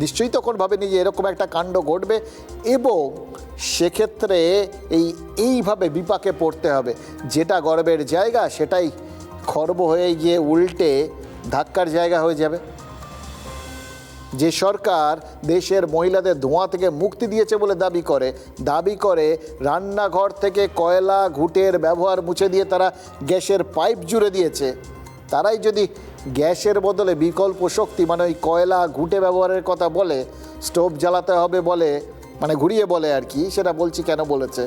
নিশ্চয়ই তখন ভাবেনি যে এরকম একটা কাণ্ড ঘটবে এবং সেক্ষেত্রে এইভাবে বিপাকে পড়তে হবে। যেটা গর্বের জায়গা সেটাই খর্ব হয়ে গিয়ে উল্টে ধাক্কার জায়গা হয়ে যাবে। যে সরকার দেশের মহিলাদের ধোঁয়া থেকে মুক্তি দিয়েছে বলে দাবি করে রান্নাঘর থেকে কয়লা ঘুঁটের ব্যবহার মুছে দিয়ে তারা গ্যাসের পাইপ জুড়ে দিয়েছে, তারাই যদি গ্যাসের বদলে বিকল্প শক্তি মানে ওই কয়লা ঘুঁটে ব্যবহারের কথা বলে, স্টোভ জ্বালাতে হবে বলে, মানে ঘুরিয়ে বলে আর কি, সেটা বলছি কেন বলেছে,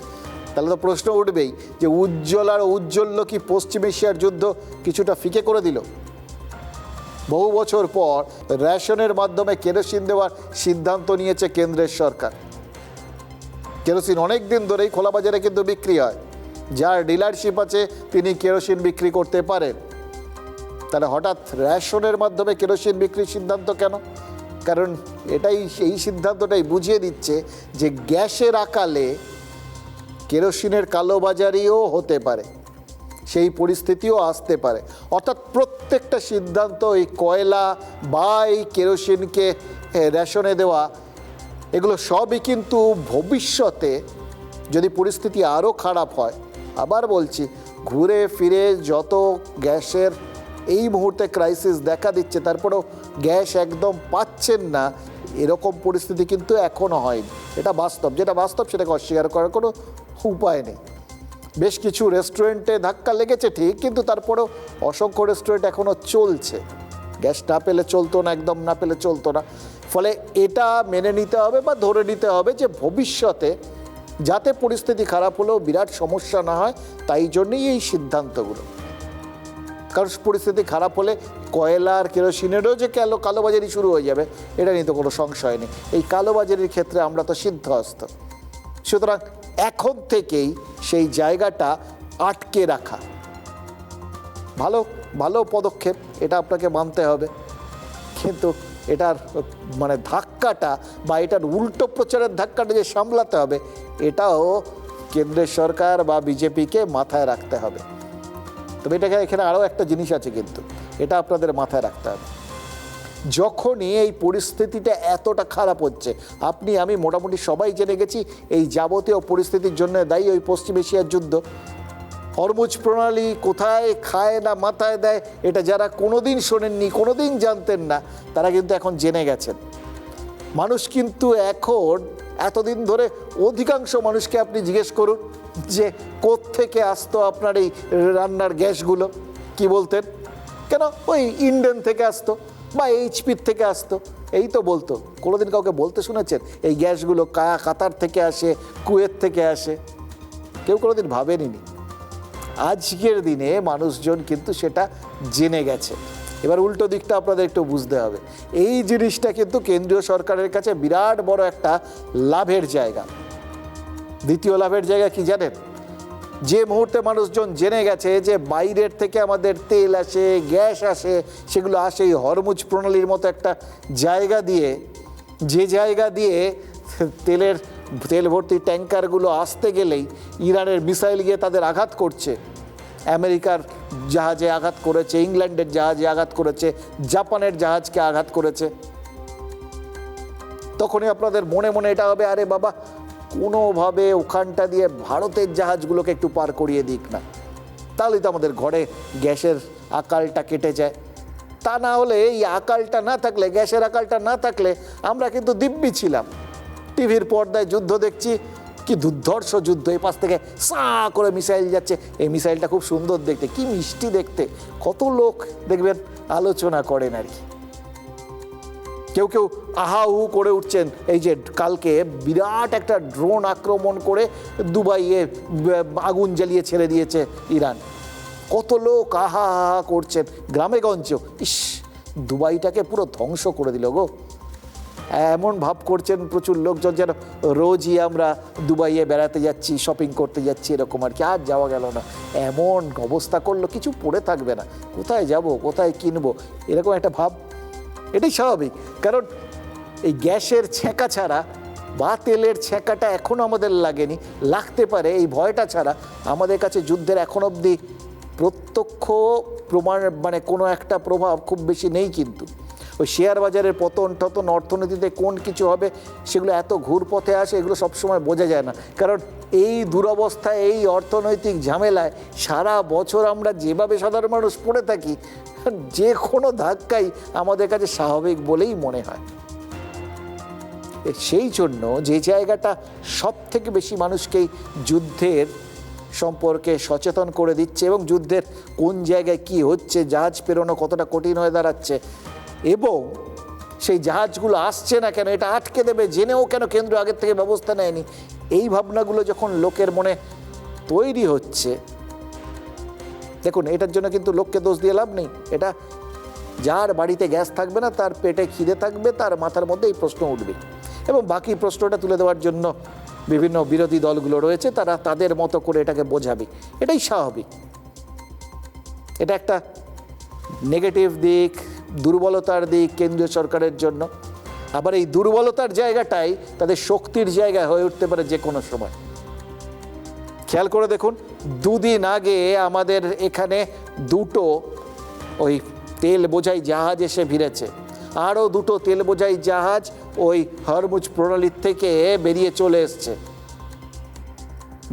তাহলে তো প্রশ্ন উঠবেই যে উজ্জ্বলার উজ্জ্বল্য কি পশ্চিম এশিয়ার যুদ্ধ কিছুটা ফিকে করে দিল? বহু বছর পর রেশনের মাধ্যমে কেরোসিন দেওয়ার সিদ্ধান্ত নিয়েছে কেন্দ্রের সরকার। কেরোসিন অনেক দিন ধরেই খোলা বাজারে কিন্তু বিক্রি হয়, যার ডিলারশিপ আছে তিনি কেরোসিন বিক্রি করতে পারেন। তাহলে হঠাৎ রেশনের মাধ্যমে কেরোসিন বিক্রির সিদ্ধান্ত কেন? কারণ এই সিদ্ধান্তটাই বুঝিয়ে দিচ্ছে যে গ্যাসের আকালে কেরোসিনের কালোবাজারিও হতে পারে, সেই পরিস্থিতিও আসতে পারে। অর্থাৎ প্রত্যেকটা সিদ্ধান্ত এই কয়লা বা এই কেরোসিনকে রেশনে দেওয়া, এগুলো সবই কিন্তু ভবিষ্যতে যদি পরিস্থিতি আরও খারাপ হয়, আবার বলছি ঘুরে ফিরে যত গ্যাসের এই মুহূর্তে ক্রাইসিস দেখা দিচ্ছে, তারপরেও গ্যাস একদম পাচ্ছেন না, এরকম পরিস্থিতি কিন্তু এখনও হয়নি। এটা বাস্তব, যেটা বাস্তব সেটাকে অস্বীকার করার কোনো উপায় নেই। বেশ কিছু রেস্টুরেন্টে ধাক্কা লেগেছে ঠিক, কিন্তু তারপরেও অসংখ্য রেস্টুরেন্ট এখনও চলছে। গ্যাস না পেলে চলতো না, একদম না পেলে চলতো না। ফলে এটা মেনে নিতে হবে বা ধরে নিতে হবে যে ভবিষ্যতে যাতে পরিস্থিতি খারাপ হলেও বিরাট সমস্যা না হয়, তাই জন্যই এই সিদ্ধান্তগুলো। কারণ পরিস্থিতি খারাপ হলে কয়লা আর কেরোসিনেরও যে কালোবাজারি শুরু হয়ে যাবে, এটা নিয়ে তো কোনো সংশয় নেই। এই কালোবাজারির ক্ষেত্রে আমরা তো সিদ্ধহস্ত। সুতরাং এখন থেকেই সেই জায়গাটা আটকে রাখা ভালো পদক্ষেপ, এটা আপনাকে মানতে হবে। কিন্তু এটার মানে ধাক্কাটা বা এটার উল্টো প্রচারের ধাক্কাটা যে সামলাতে হবে, এটাও কেন্দ্রের সরকার বা বিজেপিকে মাথায় রাখতে হবে। তবে এখানে আরও একটা জিনিস আছে, কিন্তু এটা আপনাদের মাথায় রাখতে হবে। যখনই এই পরিস্থিতিটা এতটা খারাপ হচ্ছে, আপনি আমি মোটামুটি সবাই জেনে গেছি এই যাবতীয় পরিস্থিতির জন্য দায়ী ওই পশ্চিম এশিয়ার যুদ্ধ। হরমুজ প্রণালী কোথায় খায় না মাথায় দেয়, এটা যারা কোনোদিন শোনেননি, কোনোদিন জানতেন না, তারা কিন্তু এখন জেনে গেছেন। মানুষ কিন্তু এখন এতদিন ধরে অধিকাংশ মানুষকে আপনি জিজ্ঞেস করুন যে কোত্থেকে আসতো আপনার এই রান্নার গ্যাসগুলো, কি বলতেন? কেন ওই ইন্ডেন থেকে আসতো বা এইচপির থেকে আসতো, এই তো বলতো। কোনোদিন কাউকে বলতে শুনেছেন এই গ্যাসগুলো কাতার থেকে আসে, কুয়েত থেকে আসে? কেউ কোনোদিন ভাবেনি। আজকের দিনে মানুষজন কিন্তু সেটা জেনে গেছে। এবার উল্টো দিকটা আপনাদের একটু বুঝতে হবে। এই জিনিসটা কিন্তু কেন্দ্রীয় সরকারের কাছে বিরাট বড় একটা লাভের জায়গা। দ্বিতীয় লাভের জায়গা কি জানেন? যে মুহূর্তে মানুষজন জেনে গেছে যে বাইরের থেকে আমাদের তেল আসে, গ্যাস আসে, সেগুলো আসে এই হরমুজ প্রণালীর মতো একটা জায়গা দিয়ে, যে জায়গা দিয়ে তেল ভর্তি ট্যাঙ্কারগুলো আসতে গেলেই ইরানের মিসাইল গিয়ে তাদের আঘাত করছে, আমেরিকার জাহাজে আঘাত করেছে, ইংল্যান্ডের জাহাজে আঘাত করেছে, জাপানের জাহাজকে আঘাত করেছে, তখনই আপনাদের মনে মনে এটা হবে, আরে বাবা কোনোভাবে ওখানটা দিয়ে ভারতের জাহাজগুলোকে একটু পার করিয়ে দিক না, তাহলেই তো আমাদের ঘরে গ্যাসের আকালটা কেটে যায়। তা না হলে এই আকালটা না থাকলে, গ্যাসের আকালটা না থাকলে আমরা কিন্তু দিব্যি ছিলাম। টিভির পর্দায় যুদ্ধ দেখছি, কি দুর্ধর্ষ যুদ্ধ, এই পাশ থেকে সা করে মিসাইল যাচ্ছে, এই মিসাইলটা খুব সুন্দর দেখতে, কি মিষ্টি দেখতে, কত লোক দেখবেন আলোচনা করেন আর কি। কেউ কেউ আহা হু করে উঠছেন, এই যে কালকে বিরাট একটা ড্রোন আক্রমণ করে দুবাইয়ে আগুন জ্বালিয়ে ছেড়ে দিয়েছে ইরান, কত লোক আহা আহা করছেন, গ্রামে গঞ্জেও, ইস দুবাইটাকে পুরো ধ্বংস করে দিল গো, এমন ভাব করছেন প্রচুর লোকজন যেন রোজই আমরা দুবাইয়ে বেড়াতে যাচ্ছি, শপিং করতে যাচ্ছি, এরকম আর কি। আর যাওয়া গেল না, এমন অবস্থা করলো কিছু পড়ে থাকবে না, কোথায় যাব, কোথায় কিনবো, এরকম একটা ভাব। এটাই স্বাভাবিক, কারণ এই গ্যাসের ছেঁকা ছাড়া বা তেলের ছেঁকাটা এখনও আমাদের লাগেনি, লাগতে পারে, এই ভয়টা ছাড়া আমাদের কাছে যুদ্ধের এখন অবধি প্রত্যক্ষ প্রমাণ মানে কোনো একটা প্রভাব খুব বেশি নেই। কিন্তু ওই শেয়ার বাজারের পতন টতন, অর্থনীতিতে কোন কিছু হবে, সেগুলো এত ঘুরপথে আসে, এগুলো সবসময় বোঝা যায় না। কারণ এই দুরবস্থায়, এই অর্থনৈতিক ঝামেলায় সারা বছর আমরা যেভাবে সাধারণ মানুষ পড়ে থাকি, যে কোনো ধাক্কাই আমাদের কাছে স্বাভাবিক বলেই মনে হয়। সেই জন্য যে জায়গাটা সব থেকে বেশি মানুষকেই যুদ্ধের সম্পর্কে সচেতন করে দিচ্ছে এবং যুদ্ধের কোন জায়গায় কি হচ্ছে, জাহাজ পেরোনো কতটা কঠিন হয়ে দাঁড়াচ্ছে, এবং সেই জাহাজগুলো আসছে না কেন, এটা আটকে দেবে জেনেও কেন কেন্দ্র আগের থেকে ব্যবস্থা নেয়নি, এই ভাবনাগুলো যখন লোকের মনে তৈরি হচ্ছে, দেখুন এটার জন্য কিন্তু লোককে দোষ দিয়ে লাভ নেই। এটা যার বাড়িতে গ্যাস থাকবে না, তার পেটে খিদে থাকবে, তার মাথার মধ্যে এই প্রশ্ন উঠবে, এবং বাকি প্রশ্নটা তুলে দেওয়ার জন্য বিভিন্ন বিরোধী দলগুলো রয়েছে, তারা তাদের মতো করে এটাকে বোঝাবে, এটাই স্বাভাবিক। এটা একটা নেগেটিভ দিক, দুর্বলতার দিক কেন্দ্রীয় সরকারের জন্য। আবার এই দুর্বলতার জায়গাটাই তাদের শক্তির জায়গা হয়ে উঠতে পারে যে কোনো সময়। খেয়াল করে দেখুন, দুদিন আগে আমাদের এখানে দুটো ওই তেল বোঝাই জাহাজ এসে ভিড়েছে, আরও দুটো তেল বোঝাই জাহাজ ওই হরমুজ প্রণালীর থেকে বেরিয়ে চলে এসছে।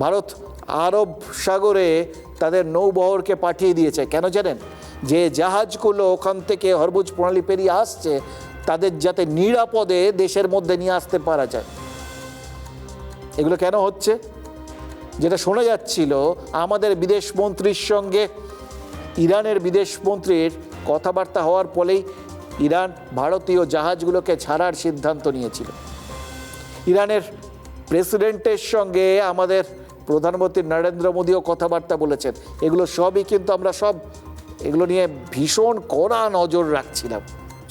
ভারত আরব সাগরে তাদের নৌবহরকে পাঠিয়ে দিয়েছে, কেন জানেন? যে জাহাজগুলো ওখান থেকে হরমুজ প্রণালী পেরিয়ে আসছে, তাদের যাতে নিরাপদে দেশের মধ্যে নিয়ে আসতে পারা যায়। এগুলো কেন হচ্ছে? যেটা শোনা যাচ্ছিল, আমাদের বিদেশ মন্ত্রীর সঙ্গে ইরানের বিদেশ মন্ত্রীর কথাবার্তা হওয়ার ফলেই ইরান ভারতীয় জাহাজগুলোকে ছাড়ার সিদ্ধান্ত নিয়েছিল। ইরানের প্রেসিডেন্টের সঙ্গে আমাদের প্রধানমন্ত্রী নরেন্দ্র মোদীও কথাবার্তা বলেছেন। এগুলো সবই কিন্তু আমরা সব এগুলো নিয়ে ভীষণ কড়া নজর রাখছিলাম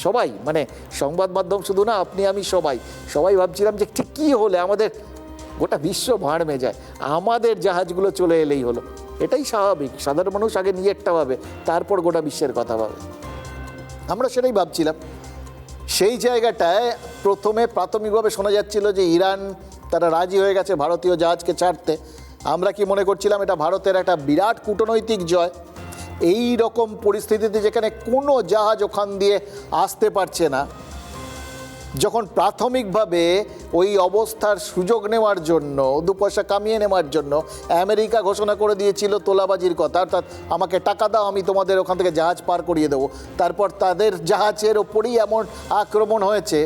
সবাই, মানে সংবাদ মাধ্যম শুধু না, আপনি আমি সবাই ভাবছিলাম যে ঠিক কী হলে আমাদের গোটা বিশ্ব ভাঁড়মে যায়, আমাদের জাহাজগুলো চলে এলেই হলো। এটাই স্বাভাবিক, সাধারণ মানুষ আগে নিজেরটা ভাবে, তারপর গোটা বিশ্বের কথা ভাবে। আমরা সেটাই ভাবছিলাম। সেই জায়গাটায় প্রথমে প্রাথমিকভাবে শোনা যাচ্ছিল যে ইরান তারা রাজি হয়ে গেছে ভারতীয় জাহাজকে ছাড়তে। আমরা কি মনে করছিলাম এটা ভারতের একটা বিরাট কূটনৈতিক জয়। এই রকম পরিস্থিতিতে যেখানে কোনো জাহাজ ওখান দিয়ে আসতে পারছে না, যখন প্রাথমিকভাবে ওই অবস্থার সুযোগ নেওয়ার জন্য, দু পয়সা কামিয়ে নেওয়ার জন্য আমেরিকা ঘোষণা করে দিয়েছিল তোলাবাজির কথা, অর্থাৎ আমাকে টাকা দাও, আমি তোমাদের ওখান থেকে জাহাজ পার করিয়ে দেবো। তারপর তাদের জাহাজের ওপরই এমন আক্রমণ হয়েছে,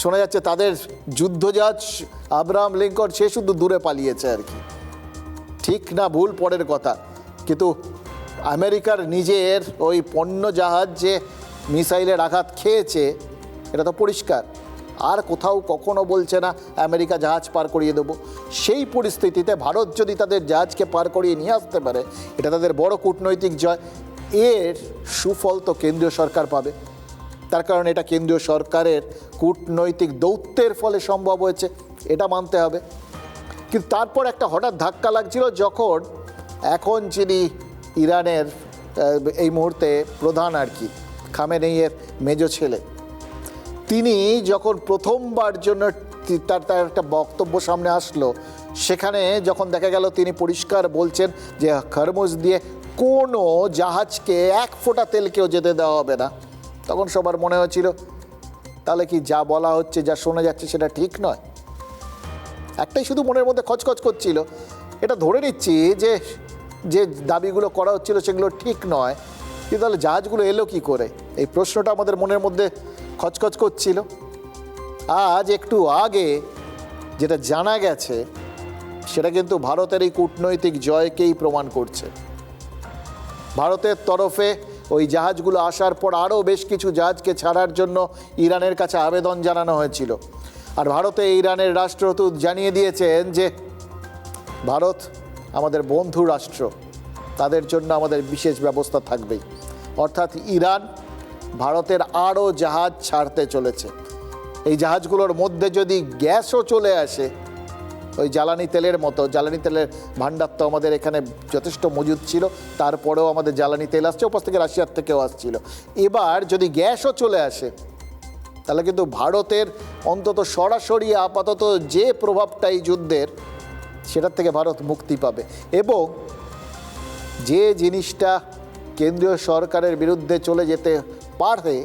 শোনা যাচ্ছে তাদের যুদ্ধজাহাজ আব্রাহাম লিঙ্কন সে শুধু দূরে পালিয়েছে আর কি। ঠিক না ভুল পরের কথা, কিন্তু আমেরিকার নিজের ওই পণ্য জাহাজ যে মিসাইলের আঘাত খেয়েছে, এটা তো পরিষ্কার। আর কোথাও কখনো বলছে না আমেরিকা জাহাজ পার করিয়ে দেবো। সেই পরিস্থিতিতে ভারত যদি তাদের জাহাজকে পার করিয়ে নিয়ে আসতে পারে, এটা তাদের বড় কূটনৈতিক জয়। এর সুফল তো কেন্দ্রীয় সরকার পাবে, তার কারণ এটা কেন্দ্রীয় সরকারের কূটনৈতিক দৌত্যের ফলে সম্ভব হয়েছে, এটা মানতে হবে। কিন্তু তারপর একটা হঠাৎ ধাক্কা লাগছিল, যখন এখন যিনি ইরানের এই মুহূর্তে প্রধান আর কি, খামেনেইয়ের মেজ ছেলে, তিনি যখন প্রথমবার জন্য তার একটা বক্তব্য সামনে আসলো, সেখানে যখন দেখা গেল তিনি পরিষ্কার বলছেন যে হরমুজ দিয়ে কোনো জাহাজকে এক ফোঁটা তেলকেও যেতে দেওয়া হবে না, তখন সবার মনে হয়েছিল তাহলে কি যা বলা হচ্ছে, যা শোনা যাচ্ছে সেটা ঠিক নয়। একটাই শুধু মনের মধ্যে খচখচ করছিল, এটা ধরে নিচ্ছি যে যে দাবিগুলো করা হচ্ছিল সেগুলো ঠিক নয়, কিন্তু তাহলে জাহাজগুলো এলো কি করে, এই প্রশ্নটা আমাদের মনের মধ্যে খচখচ করছিল। আজ একটু আগে যেটা জানা গেছে সেটা কিন্তু ভারতের এই কূটনৈতিক জয়কেই প্রমাণ করছে। ভারতের তরফে ওই জাহাজগুলো আসার পর আরও বেশ কিছু জাহাজকে ছাড়ার জন্য ইরানের কাছে আবেদন জানানো হয়েছিল, আর ভারতে ইরানের রাষ্ট্রদূত জানিয়ে দিয়েছেন যে ভারত আমাদের বন্ধু রাষ্ট্র, তাদের জন্য আমাদের বিশেষ ব্যবস্থা থাকবেই। অর্থাৎ ইরান ভারতের আরও জাহাজ ছাড়তে চলেছে। এই জাহাজগুলোর মধ্যে যদি গ্যাসও চলে আসে, ওই জ্বালানি তেলের মতো, জ্বালানি তেলের ভাণ্ডার তো আমাদের এখানে যথেষ্ট মজুদ ছিল, তারপরেও আমাদের জ্বালানি তেল আসছে, ওপাশ থেকে রাশিয়ার থেকেও আসছিল, এবার যদি গ্যাসও চলে আসে তাহলে কিন্তু ভারতের অন্তত সরাসরি আপাতত যে প্রভাবটা এই যুদ্ধের, সেটার থেকে ভারত মুক্তি পাবে। এবং যে জিনিসটা কেন্দ্রীয় সরকারের বিরুদ্ধে চলে যেতে পারে,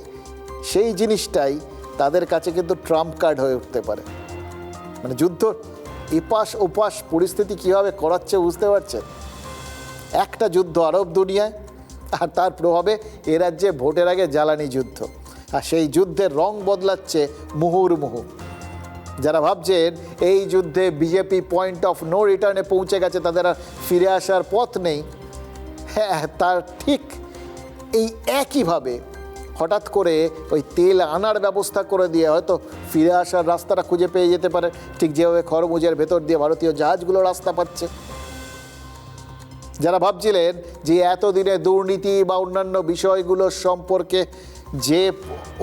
সেই জিনিসটাই তাদের কাছে কিন্তু ট্রাম্প কার্ড হয়ে উঠতে পারে। মানে যুদ্ধ এপাশ ওপাশ পরিস্থিতি কীভাবে করাচ্ছে বুঝতে পারছেন। একটা যুদ্ধ আরব দুনিয়ায়, আর তার প্রভাবে এ রাজ্যে ভোটের আগে জ্বালানি যুদ্ধ, আর সেই যুদ্ধের রং বদলাচ্ছে মুহুর্মুহু। যারা ভাবছেন এই যুদ্ধে বিজেপি পয়েন্ট অফ নো রিটার্নে পৌঁছে গেছে, তাদের আর ফিরে আসার পথ নেই, হ্যাঁ তার ঠিক এই একইভাবে হঠাৎ করে ওই তেল আনার ব্যবস্থা করে দিয়ে হয়তো ফিরে আসার রাস্তাটা খুঁজে পেয়ে যেতে পারে, ঠিক যেভাবে হরমুজের ভেতর দিয়ে ভারতীয় জাহাজগুলো রাস্তা পাচ্ছে। যারা ভাবছিলেন যে এতদিনে দুর্নীতি বা অন্যান্য বিষয়গুলো সম্পর্কে যে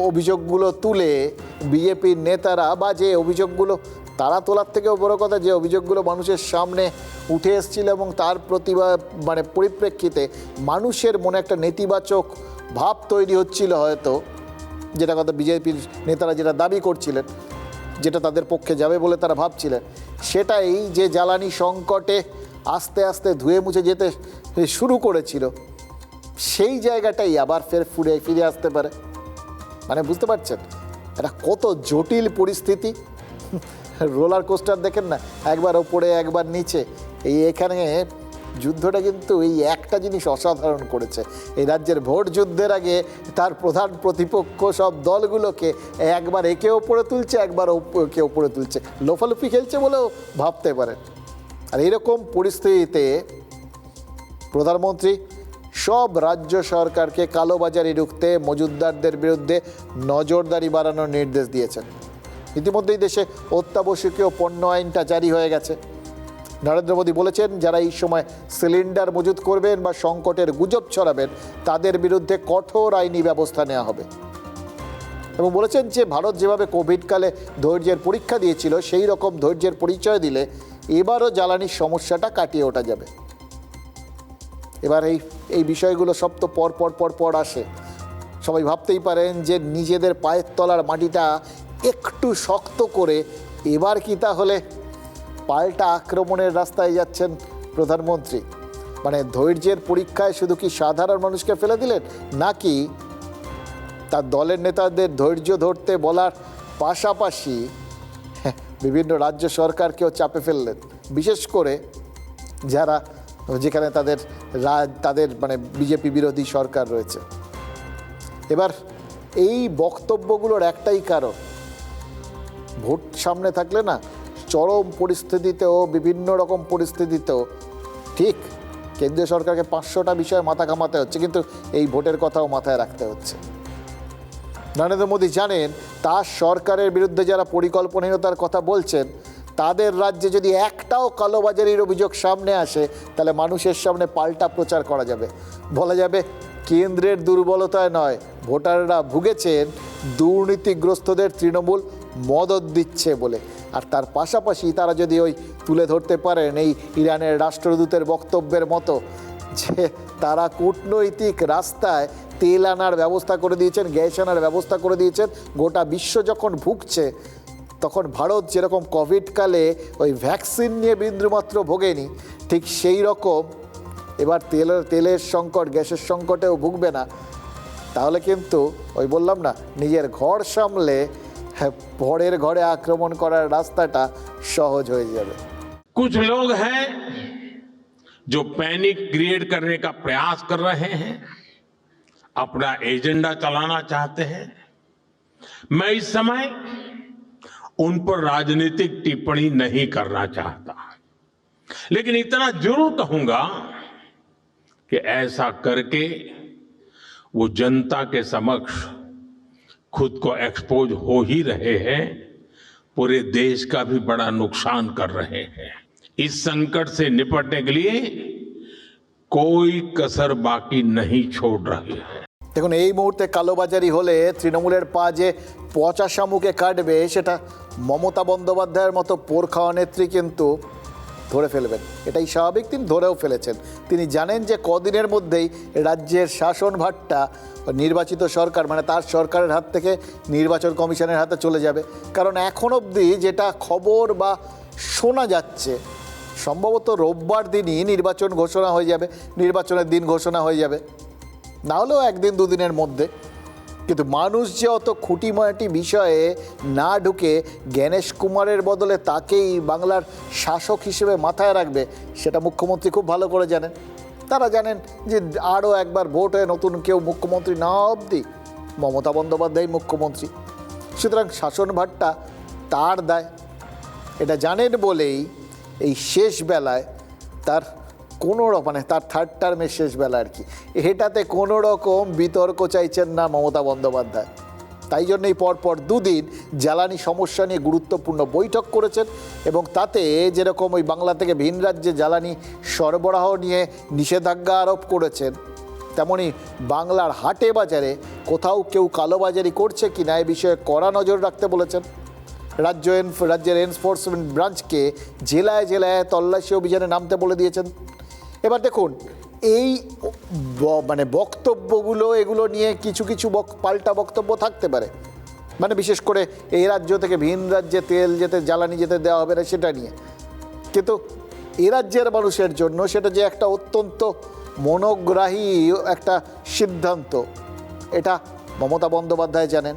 অভিযোগগুলো তুলে বিজেপির নেতারা, বা যে অভিযোগগুলো তারা তোলার থেকেও বড় কথা যে অভিযোগগুলো মানুষের সামনে উঠে এসেছিল এবং তার পরিপ্রেক্ষিতে মানুষের মনে একটা নেতিবাচক ভাব তৈরি হচ্ছিল হয়তো, যেটা কথা বিজেপির নেতারা যেটা দাবি করছিলেন, যেটা তাদের পক্ষে যাবে বলে তারা ভাবছিলেন, সেটাই যে জ্বালানি সংকটে আস্তে আস্তে ধুয়ে মুছে যেতে শুরু করেছিল, সেই জায়গাটাই আবার ফিরে আসতে পারে। মানে বুঝতে পারছেন এটা কত জটিল পরিস্থিতি। রোলার কোস্টার দেখেন না, একবার ওপরে একবার নিচে, এখানে যুদ্ধটা কিন্তু এই একটা জিনিস অসাধারণ করেছে। এই রাজ্যের ভোট যুদ্ধের আগে তার প্রধান প্রতিপক্ষ সব দলগুলোকে একবার একে ওপরে তুলছে, একবার একে ওপরে তুলছে, লোফালুফি খেলছে বলেও ভাবতে পারেন। আর এইরকম পরিস্থিতিতে প্রধানমন্ত্রী সব রাজ্য সরকারকে কালোবাজারি রুখতে মজুতদারদের বিরুদ্ধে নজরদারি বাড়ানোর নির্দেশ দিয়েছেন। ইতিমধ্যেই দেশে অত্যাবশ্যকীয় পণ্য আইনটা জারি হয়ে গেছে। নরেন্দ্র মোদী বলেছেন যারা এই সময় সিলিন্ডার মজুত করবেন বা সংকটের গুজব ছড়াবেন তাদের বিরুদ্ধে কঠোর আইনি ব্যবস্থা নেওয়া হবে, এবং বলেছেন যে ভারত যেভাবে কোভিডকালে ধৈর্যের পরীক্ষা দিয়েছিল সেই রকম ধৈর্যের পরিচয় দিলে এবারও জ্বালানির সমস্যাটা কাটিয়ে ওঠা যাবে। এবার এই বিষয়গুলো সব তো পর আসে। সবাই ভাবতেই পারেন যে নিজেদের পায়ের তলার মাটিটা একটু শক্ত করে এবার কি তাহলে পাল্টা আক্রমণের রাস্তায় যাচ্ছেন প্রধানমন্ত্রী? মানে ধৈর্যের পরীক্ষায় শুধু কি সাধারণ মানুষকে ফেলে দিলেন, নাকি তার দলের নেতাদের ধৈর্য ধরতে বলার পাশাপাশি বিভিন্ন রাজ্য সরকারকেও চাপে ফেললেন, বিশেষ করে যারা যেখানে তাদের মানে বিজেপি বিরোধী সরকার রয়েছে। এবার এই বক্তব্যগুলোর একটাই কারণ, ভোট সামনে থাকলে না চরম পরিস্থিতিতেও বিভিন্ন রকম পরিস্থিতিতেও ঠিক কেন্দ্রীয় সরকারকে 500টা বিষয়ে মাথা ঘামাতে হচ্ছে, কিন্তু এই ভোটের কথাও মাথায় রাখতে হচ্ছে। নরেন্দ্র মোদী জানেন তার সরকারের বিরুদ্ধে যারা পরিকল্পনাহীনতার কথা বলছেন তাদের রাজ্যে যদি একটাও কালোবাজারির অভিযোগ সামনে আসে তাহলে মানুষের সামনে পাল্টা প্রচার করা যাবে, বলা যাবে কেন্দ্রের দুর্বলতায় নয়, ভোটাররা ভুগেছেন দুর্নীতিগ্রস্তদের তৃণমূল মদত দিচ্ছে বলে। আর তার পাশাপাশি তারা যদি ওই তুলে ধরতে পারেন এই ইরানের রাষ্ট্রদূতের বক্তব্যের মতো যে তারা কূটনৈতিক রাস্তায় তেল আনার ব্যবস্থা করে দিয়েছেন, গ্যাস আনার ব্যবস্থা করে দিয়েছেন, গোটা বিশ্ব যখন ভুগছে তখন ভারত যেরকম কোভিডকালে ওই ভ্যাকসিন নিয়ে বিন্দুমাত্র ভোগেনি, ঠিক সেই রকম এবার তেলের সংকট, গ্যাসের সংকটেও ভুগবে না। তাহলে কিন্তু ওই বললাম না, নিজের ঘর সামলে পরের ঘরে আক্রমণ করার রাস্তাটা সহজ হয়ে যাবে। कुछ लोग हैं जो पैनिक क्रिएट करने का प्रयास कर रहे हैं, अपना एजेंडा चलाना चाहते हैं। मैं इस समय उन पर राजनीतिक टिप्पणी नहीं करना चाहता, लेकिन इतना जरूर कहूंगा कि ऐसा करके वो जनता के समक्ष खुद को एक्सपोज हो ही रहे हैं, पूरे देश का भी बड़ा नुकसान कर रहे हैं। इस संकट से निपटने के लिए कोई कसर बाकी नहीं छोड़ रहे हैं। দেখুন, এই মুহূর্তে কালোবাজারি হলে তৃণমূলের পা যে পচা শামুকে কাটবে সেটা মমতা বন্দ্যোপাধ্যায়ের মতো পোর খাওয়া নেত্রী কিন্তু ধরে ফেলবেন। এটাই স্বাভাবিক, তিনি ধরেও ফেলেছেন। তিনি জানেন যে কদিনের মধ্যেই রাজ্যের শাসনভারটা নির্বাচিত সরকার মানে তার সরকারের হাত থেকে নির্বাচন কমিশনের হাতে চলে যাবে। কারণ এখন অবধি যেটা খবর বা শোনা যাচ্ছে, সম্ভবত রোববার দিনই নির্বাচন ঘোষণা হয়ে যাবে, নির্বাচনের দিন ঘোষণা হয়ে যাবে, না হলেও একদিন দুদিনের মধ্যে। কিন্তু মানুষ যে অত খুঁটিময়টি বিষয়ে না ঢুকে জ্ঞানেশ কুমারের বদলে তাকেই বাংলার শাসক হিসেবে মাথায় রাখবে সেটা মুখ্যমন্ত্রী খুব ভালো করে জানেন। তারা জানেন যে আরও একবার ভোট হয়ে নতুন কেউ মুখ্যমন্ত্রী না অবধি মমতা বন্দ্যোপাধ্যায় মুখ্যমন্ত্রী, সুতরাং শাসনভারটা তার দায়। এটা জানেন বলেই এই শেষ বেলায় তার কোনো মানে তার থার্ড টার্মের শেষ বেলা আর কি, এটাতে কোনো রকম বিতর্ক চাইছেন না মমতা বন্দ্যোপাধ্যায়। তাই জন্যই পরপর দুদিন জ্বালানি সমস্যা নিয়ে গুরুত্বপূর্ণ বৈঠক করেছেন এবং তাতে যেরকম ওই বাংলা থেকে ভিন রাজ্যে জ্বালানি সরবরাহ নিয়ে নিষেধাজ্ঞা আরোপ করেছেন, তেমনি বাংলার হাটে বাজারে কোথাও কেউ কালোবাজারি করছে কি না এ বিষয়ে কড়া নজর রাখতে বলেছেন। রাজ্যের এনফোর্সমেন্ট ব্রাঞ্চকে জেলায় জেলায় তল্লাশি অভিযানে নামতে বলে দিয়েছেন। এবার দেখুন, এই মানে বক্তব্যগুলো এগুলো নিয়ে কিছু কিছু পাল্টা বক্তব্য থাকতে পারে, মানে বিশেষ করে এই রাজ্য থেকে ভিন রাজ্যে তেল যেতে জ্বালানি যেতে দেওয়া হবে না সেটা নিয়ে। কিন্তু এ রাজ্যের মানুষের জন্য সেটা যে একটা অত্যন্ত মনোগ্রাহী একটা সিদ্ধান্ত, এটা মমতা বন্দ্যোপাধ্যায় জানেন।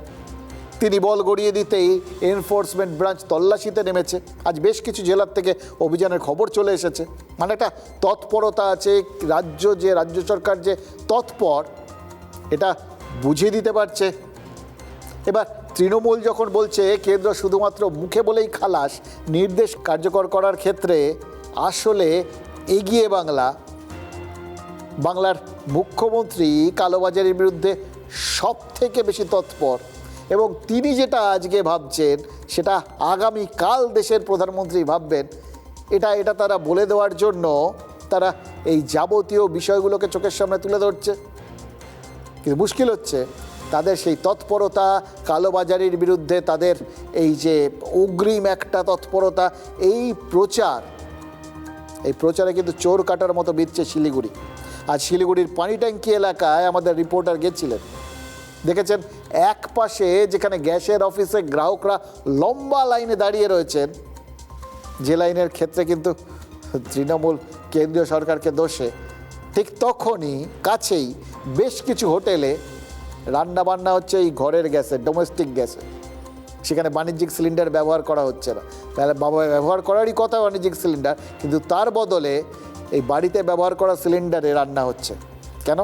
তিনি বল গড়িয়ে দিতেই এনফোর্সমেন্ট ব্রাঞ্চ তল্লাশিতে নেমেছে। আজ বেশ কিছু জেলার থেকে অভিযানের খবর চলে এসেছে, মানে একটা তৎপরতা আছে। রাজ্য সরকার যে তৎপর এটা বুঝিয়ে দিতে পারছে। এবার তৃণমূল যখন বলছে কেন্দ্র শুধুমাত্র মুখে বলেই খালাস, নির্দেশ কার্যকর করার ক্ষেত্রে আসলে এগিয়ে বাংলার মুখ্যমন্ত্রী কালোবাজারির বিরুদ্ধে সব থেকে বেশি তৎপর এবং তিনি যেটা আজকে ভাবছেন সেটা আগামীকাল দেশের প্রধানমন্ত্রী ভাববেন। এটা তারা বলে দেওয়ার জন্য তারা এই যাবতীয় বিষয়গুলোকে চোখের সামনে তুলে ধরছে। কিন্তু মুশকিল হচ্ছে তাদের সেই তৎপরতা, কালোবাজারির বিরুদ্ধে তাদের এই যে অগ্রিম একটা তৎপরতা, এই প্রচারে কিন্তু চোর কাটার মতো বিধছে শিলিগুড়ি। আজ শিলিগুড়ির পানি ট্যাঙ্কি এলাকায় আমাদের রিপোর্টার গেছিলেন, দেখেছেন এক পাশে যেখানে গ্যাসের অফিসে গ্রাহকরা লম্বা লাইনে দাঁড়িয়ে রয়েছেন, যে লাইনের ক্ষেত্রে কিন্তু তৃণমূল কেন্দ্রীয় সরকারকে দোষে, ঠিক তখনই কাছেই বেশ কিছু হোটেলে রান্নাবান্না হচ্ছে এই ঘরের গ্যাসে, ডোমেস্টিক গ্যাসে। সেখানে বাণিজ্যিক সিলিন্ডার ব্যবহার করা হচ্ছে না। তাহলে ব্যবহার করারই কথা বাণিজ্যিক সিলিন্ডার, কিন্তু তার বদলে এই বাড়িতে ব্যবহার করা সিলিন্ডারে রান্না হচ্ছে কেন?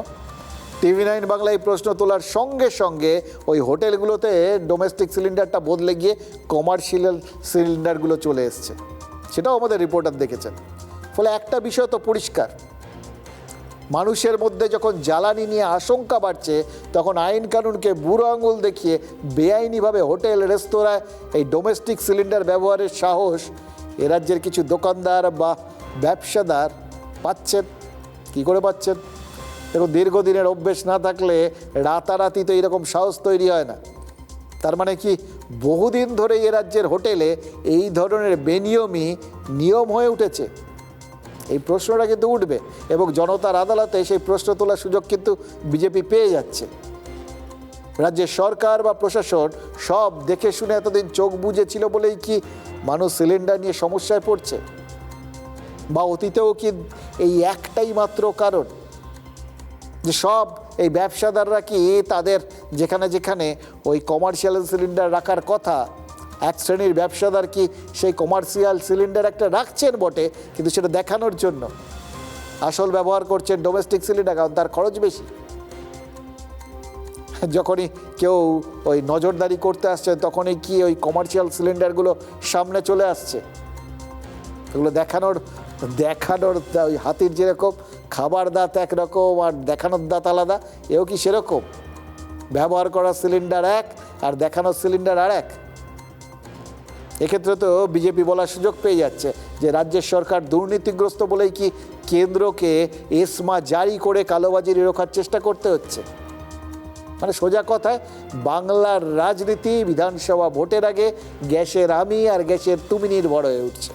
TV9 বাংলা এই প্রশ্ন তোলার সঙ্গে সঙ্গে ওই হোটেলগুলোতে ডোমেস্টিক সিলিন্ডারটা বদলে গিয়ে কমার্শিয়াল সিলিন্ডারগুলো চলে এসছে, সেটাও আমাদের রিপোর্টার দেখেছেন। ফলে একটা বিষয় তো পরিষ্কার, মানুষের মধ্যে যখন জ্বালানি নিয়ে আশঙ্কা বাড়ছে তখন আইন কানুনকে বুড়ো আঙুল দেখিয়ে বেআইনিভাবে হোটেল রেস্তোরাঁয় এই ডোমেস্টিক সিলিন্ডার ব্যবহারের সাহস এ রাজ্যের কিছু দোকানদার বা ব্যবসাদার পাচ্ছেন। কী করে পাচ্ছেন? দেখুন, দীর্ঘদিনের অভ্যেস না থাকলে রাতারাতি তো এইরকম সাহস তৈরি হয় না। তার মানে কি বহুদিন ধরে এ রাজ্যের হোটেলে এই ধরনের বেনিয়মই নিয়ম হয়ে উঠেছে? এই প্রশ্নটা কিন্তু উঠবে এবং জনতার আদালতে সেই প্রশ্ন তোলার সুযোগ কিন্তু বিজেপি পেয়ে যাচ্ছে। রাজ্যের সরকার বা প্রশাসন সব দেখে শুনে এতদিন চোখ বুজেছিল বলেই কি মানুষ সিলিন্ডার নিয়ে সমস্যায় পড়ছে? বা অতীতেও কি এই একটাই মাত্র কারণ যে সব এই ব্যবসাদাররা কি তাদের যেখানে যেখানে ওই কমার্শিয়াল সিলিন্ডার রাখার কথা, এক শ্রেণীর ব্যবসাদার কি সেই কমার্শিয়াল সিলিন্ডার একটা রাখছেন বটে, কিন্তু সেটা দেখানোর জন্য আসল ব্যবহার করছেন ডোমেস্টিক সিলিন্ডার, কারণ তার খরচ বেশি। যখনই কেউ ওই নজরদারি করতে আসছে তখনই কি ওই কমার্শিয়াল সিলিন্ডারগুলো সামনে চলে আসছে। এগুলো দেখানোর ওই হাতির যেরকম খাবার দাঁত একরকম আর দেখানোর দাঁত আলাদা, এও কি সেরকম? ব্যবহার করার সিলিন্ডার এক আর দেখানোর সিলিন্ডার আর এক। এক্ষেত্রে তো বিজেপি বলার সুযোগ পেয়ে যাচ্ছে যে রাজ্যের সরকার দুর্নীতিগ্রস্ত বলেই কি কেন্দ্রকে এসমা জারি করে কালোবাজারি রোখার চেষ্টা করতে হচ্ছে। মানে সোজা কথায় বাংলার রাজনীতি বিধানসভা ভোটের আগে গ্যাসের আমি আর গ্যাসের তুমি নির্ভর হয়ে উঠছে।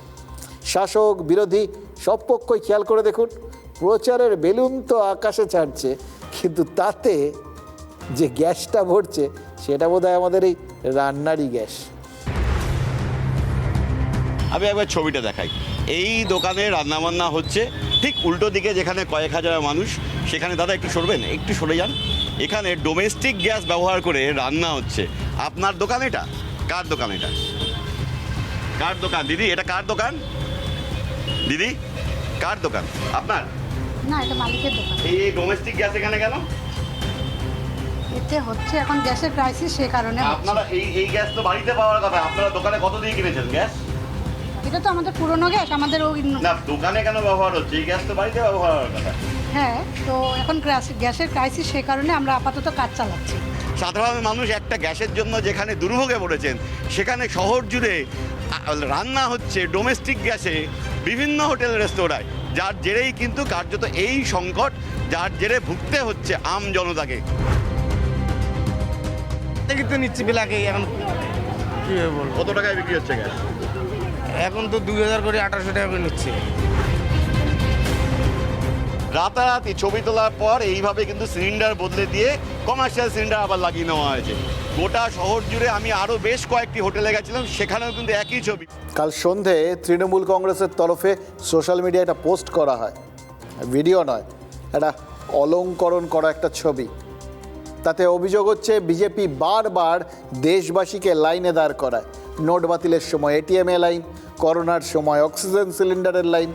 শাসক বিরোধী সব পক্ষই খেয়াল করে দেখুন, প্রচারের বেলুন তো আকাশে ছাড়ছে, কিন্তু তাতে যে গ্যাসটা ভরছে সেটা বোধহয় আমাদের এই রান্নারই গ্যাস। আমি একবার ছবিটা দেখাই। এই দোকানে রান্নাবান্না হচ্ছে, ঠিক উল্টো দিকে যেখানে কয়েক হাজার মানুষ, সেখানে দাদা একটু সরবেন, একটু সরে যান। এখানে ডোমেস্টিক গ্যাস ব্যবহার করে রান্না হচ্ছে। আপনার দোকান এটা? কার দোকান এটা? কার দোকান দিদি? এটা কার দোকান দিদি? কার দোকান? আপনার না, এটা মালিকের দোকান। এই ডোমেস্টিক গ্যাস এখানে কেন? এতে হচ্ছে এখন গ্যাসের ক্রাইসিস, সেই কারণে। আপনারা এই গ্যাস তো বাড়িতে পাওয়ার কথা, আপনারা দোকানে কত দিয়ে কিনেছেন গ্যাস? এটা তো আমাদের পুরনো গ্যাস, আমাদের ওই না, দোকানে কেন ব্যবহার হচ্ছে? এই গ্যাস তো বাড়িতে ব্যবহার হওয়ার কথা। হ্যাঁ, তো এখন গ্যাসের ক্রাইসিস, সেই কারণে আমরা আপাতত কাজ চালাচ্ছি। সাধারণ মানুষ একটা গ্যাসের জন্য যেখানে দুর্ভোগে পড়েছেন, সেখানে শহর জুড়ে রান্না হচ্ছে ডোমেস্টিক গ্যাসে বিভিন্ন হোটেল রেস্তোরাঁয়, যার জেরেই কিন্তু কার্যত এই সংকট, যার জেরে ভুগতে হচ্ছে আম জনতাকে। কিন্তু নিচ্ছি বিলাকে এখন কি বলবো, কত টাকায় বিক্রি হচ্ছে গ্যাস? এখন তো 2000 করে 1800 টাকা করে নিচ্ছে। রাতারাতি ছবি তোলার পর এইভাবে কিন্তু সিলিন্ডার বদলে দিয়ে কমার্শিয়াল সিলিন্ডার আবার লাগিয়ে নেওয়া হয়েছে। গোটা শহর জুড়ে আমি আরও বেশ কয়েকটি হোটেলে গেছিলাম, সেখানেও কিন্তু একই ছবি। কাল সন্ধে তৃণমূল কংগ্রেসের তরফে সোশ্যাল মিডিয়ায় একটা পোস্ট করা হয়, ভিডিও নয়, একটা অলংকরণ করা একটা ছবি। তাতে অভিযোগ হচ্ছে বিজেপি বারবার দেশবাসীকে লাইনে দাঁড় করায়। নোট বাতিলের সময় এটিএমে লাইন, করোনার সময় অক্সিজেন সিলিন্ডারের লাইন,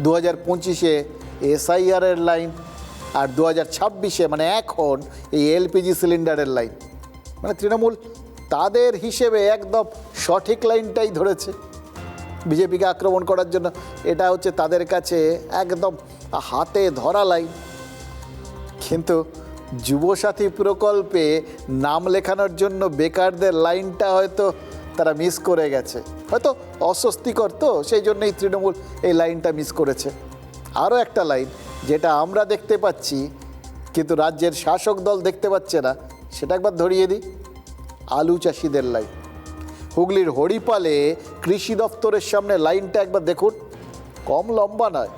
2025-এ এসআইআরের লাইন, আর 2026-এ মানে এখন এই এলপিজি সিলিন্ডারের লাইন। মানে তৃণমূল তাদের হিসেবে একদম সঠিক লাইনটাই ধরেছে বিজেপিকে আক্রমণ করার জন্য। এটা হচ্ছে তাদের কাছে একদম হাতে ধরা লাইন। কিন্তু যুবসাথী প্রকল্পে নাম লেখানোর জন্য বেকারদের লাইনটা হয়তো তারা মিস করে গেছে, হয়তো অস্বস্তিকর, তো সেই জন্যই তৃণমূল এই লাইনটা মিস করেছে। আরও একটা লাইন যেটা আমরা দেখতে পাচ্ছি কিন্তু রাজ্যের শাসক দল দেখতে পাচ্ছে না, সেটা একবার ধরিয়ে দিই। আলু চাষিদের লাইন, হুগলির হরিপালে কৃষি দপ্তরের সামনে লাইনটা একবার দেখুন, কম লম্বা নয়।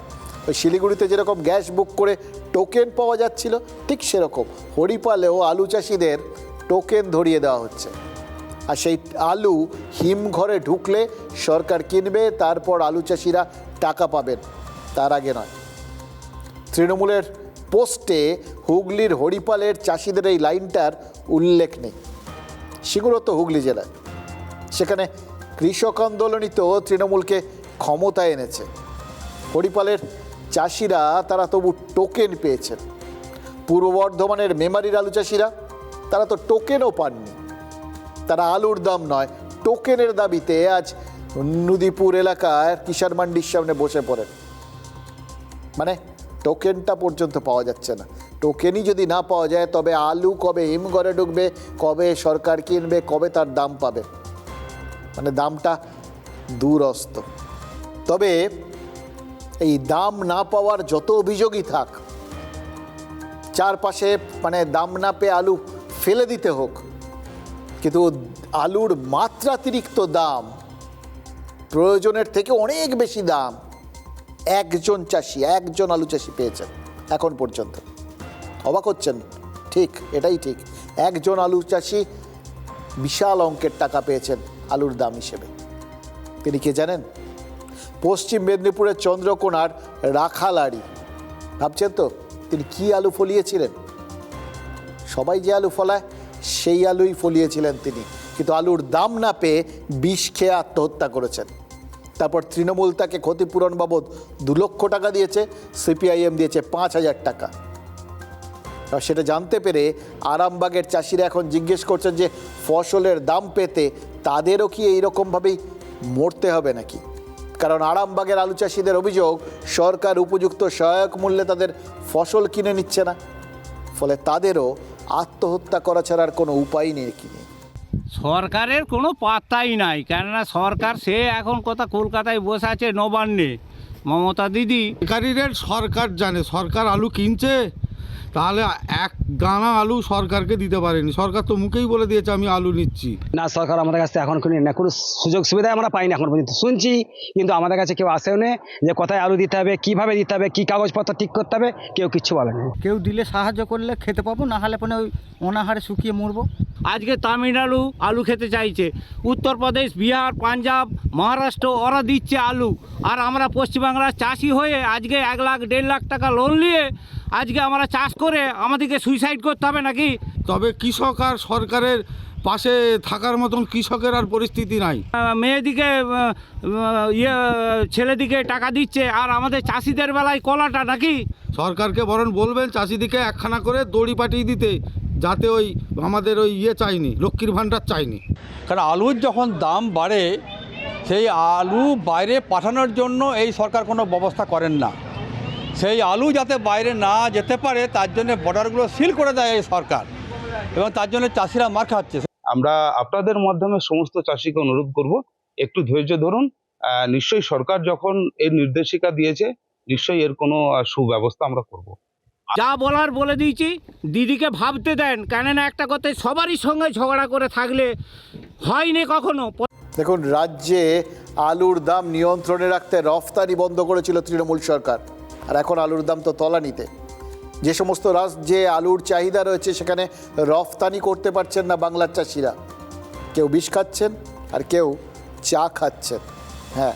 ওই শিলিগুড়িতে যেরকম গ্যাস বুক করে টোকেন পাওয়া যাচ্ছিল, ঠিক সেরকম হরিপালেও আলু চাষিদের টোকেন ধরিয়ে দেওয়া হচ্ছে। আর সেই আলু হিমঘরে ঢুকলে সরকার কিনবে, তারপর আলু চাষিরা টাকা পাবেন, তার আগে নয়। তৃণমূলের পোস্টে হুগলির হরিপালের চাষিদের এই লাইনটার উল্লেখ নেই। সেগুলো তো হুগলি জেলায়, সেখানে কৃষক আন্দোলনই তো তৃণমূলকে ক্ষমতায় এনেছে। হরিপালের চাষিরা তারা তবু টোকেন পেয়েছেন। পূর্ব বর্ধমানের মেমারির আলু চাষিরা তারা তো টোকেনও পাননি। তারা আলুর দাম নয়, টোকেনের দাবিতে আজ নদীপুর এলাকার কিষাণ মান্ডির সামনে বসে পড়েন। মানে টোকেনটা পর্যন্ত পাওয়া যাচ্ছে না। টোকেনই যদি না পাওয়া যায় তবে আলু কবে হিমঘরে ঢুকবে, কবে সরকার কিনবে, কবে তার দাম পাবে? মানে দামটা দূরস্ত। তবে এই দাম না পাওয়ার যত অভিযোগই থাক, চারপাশে মানে দাম না পেয়ে আলু ফেলে দিতে হোক, কিন্তু আলুর মাত্রাতিরিক্ত দাম, প্রয়োজনের থেকে অনেক বেশি দাম একজন আলু চাষি পেয়েছেন এখন পর্যন্ত। অবাক হচ্ছেন? ঠিক, এটাই ঠিক। একজন আলু চাষি বিশাল অঙ্কের টাকা পেয়েছেন আলুর দাম হিসেবে। তিনি কে জানেন? পশ্চিম মেদিনীপুরের চন্দ্রকোনার রাখালাড়ি। ভাবছেন তো তিনি কি আলু ফলিয়েছিলেন? সবাই যে আলু ফলায় সেই আলুই ফলিয়েছিলেন তিনি, কিন্তু আলুর দাম না পেয়ে বিষ খেয়ে আত্মহত্যা করেছেন। তারপর তৃণমূল তাকে ক্ষতিপূরণ বাবদ 2 লক্ষ টাকা দিয়েছে, সিপিআইএম দিয়েছে 5,000 টাকা। আর সেটা জানতে পেরে আরামবাগের চাষিরা এখন জিজ্ঞেস করছেন যে ফসলের দাম পেতে তাদেরও কি এইরকমভাবেই মরতে হবে নাকি? কারণ আরামবাগের আলু চাষিদের অভিযোগ, সরকার উপযুক্ত সহায়ক মূল্যে তাদের ফসল কিনে নিচ্ছে না, ফলে তাদেরও আত্মহত্যা করা ছাড়ার কোনো উপায় নেই। কিনে সরকারের কোনো পাত্তাই নাই, কেননা সরকার সে এখন কথা কলকাতায় বসে আছে নবান্নে, মমতা দিদি। বেকারিদের সরকার জানে, সরকার আলু কিনছে, তাহলে এক গানা আলু সরকারকে দিতে পারেনি। সরকার তো মুখেই বলে দিয়েছে আমি আলু নিচ্ছি। না, সরকার আমাদের কাছে এখন কোনো সুযোগ সুবিধা আমরা পাইনি এখন পর্যন্ত। শুনছি কিন্তু আমাদের কাছে কেউ আসেও না যে কোথায় আলু দিতে হবে, কিভাবে দিতে হবে, কি কাগজপত্র ঠিক করতে হবে, কেউ কিচ্ছু বলেনি। কেউ দিলে সাহায্য করলে খেতে পাবো, না হলে পরে ওই অনাহারে শুকিয়ে মরবো। আজকে তামিলনাড়ু আলু খেতে চাইছে, উত্তরপ্রদেশ, বিহার, পাঞ্জাব, মহারাষ্ট্র ওরা দিচ্ছে আলু, আর আমরা পশ্চিমবাংলার চাষি হয়ে আজকে 1 লাখ 1.5 লাখ টাকা লোন নিয়ে আজকে আমরা চাষ করে আমাদেরকে সুইসাইড করতে হবে নাকি? তবে কৃষক আর সরকারের পাশে থাকার মতন কৃষকের আর পরিস্থিতি নাই। মেয়েদিকে ছেলেদিকে টাকা দিচ্ছে, আর আমাদের চাষিদের বেলায় কলাটা নাকি? সরকারকে বরং বলবেন চাষিদিকে একখানা করে দড়ি পাঠিয়ে দিতে, যাতে ওই আমাদের ওই চাইনি, লক্ষ্মীর ভাণ্ডার চাইনি। কারণ আলুর যখন দাম বাড়ে, সেই আলু বাইরে পাঠানোর জন্য এই সরকার কোনো ব্যবস্থা করেন না। সেই আলু যাতে বাইরে না যেতে পারে তার জন্য বর্ডারগুলো সিল করে দেয় এই সরকার, এবং তার জন্য চাষিরা মার খাচ্ছে। আমরা আপনাদের মাধ্যমে সমস্ত চাষিকে অনুরোধ করব, একটু ধৈর্য ধরুন। নিশ্চয়ই সরকার যখন এই নির্দেশিকা দিয়েছে, নিশ্চয়ই এর কোনো সুব্যবস্থা আমরা করব। যা বলার বলে দিয়েছি, দিদিকে ভাবতে দেন, কেননা একটা কথায় সবারই সঙ্গে ঝগড়া করে থাকলে হয়নি কখনো। দেখুন, রাজ্যে আলুর দাম নিয়ন্ত্রণে রাখতে রফতানি বন্ধ করেছিল তৃণমূল সরকার, আর এখন আলুর দাম তো তলানিতে। যে সমস্ত রাজ্যে আলুর চাহিদা রয়েছে সেখানে রফতানি করতে পারছেন না বাংলার চাষিরা। কেউ বিষ খাচ্ছেন আর কেউ চা খাচ্ছেন। হ্যাঁ,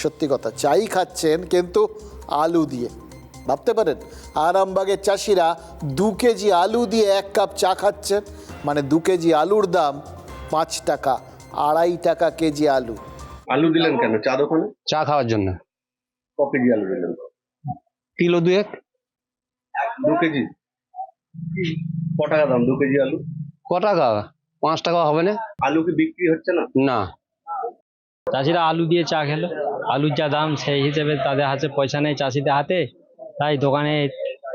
সত্যি কথা, চাই খাচ্ছেন কিন্তু আলু দিয়ে। ভাবতে পারেন, আরামবাগের চাষিরা 2 কেজি আলু দিয়ে 1 কাপ চা খাচ্ছেন, মানে 2 কেজি আলুর দাম 5 টাকা, 2.5 টাকা কেজি আলু। আলু দিলেন কেন চা দোকানে? চা খাওয়ার জন্য। ক কেজি আলু দিলেন? কিলো 2-1। 2 কেজি? ক টাকা দাম 2 কেজি আলু? ক টাকা? 5 টাকা হবে না। আলু কি বিক্রি হচ্ছে না? না, চাষিরা আলু দিয়ে চা খেলো, আলুর যা দাম সেই হিসেবে তাদের হাতে পয়সা নেই চাষিদের হাতে, তাই দোকানে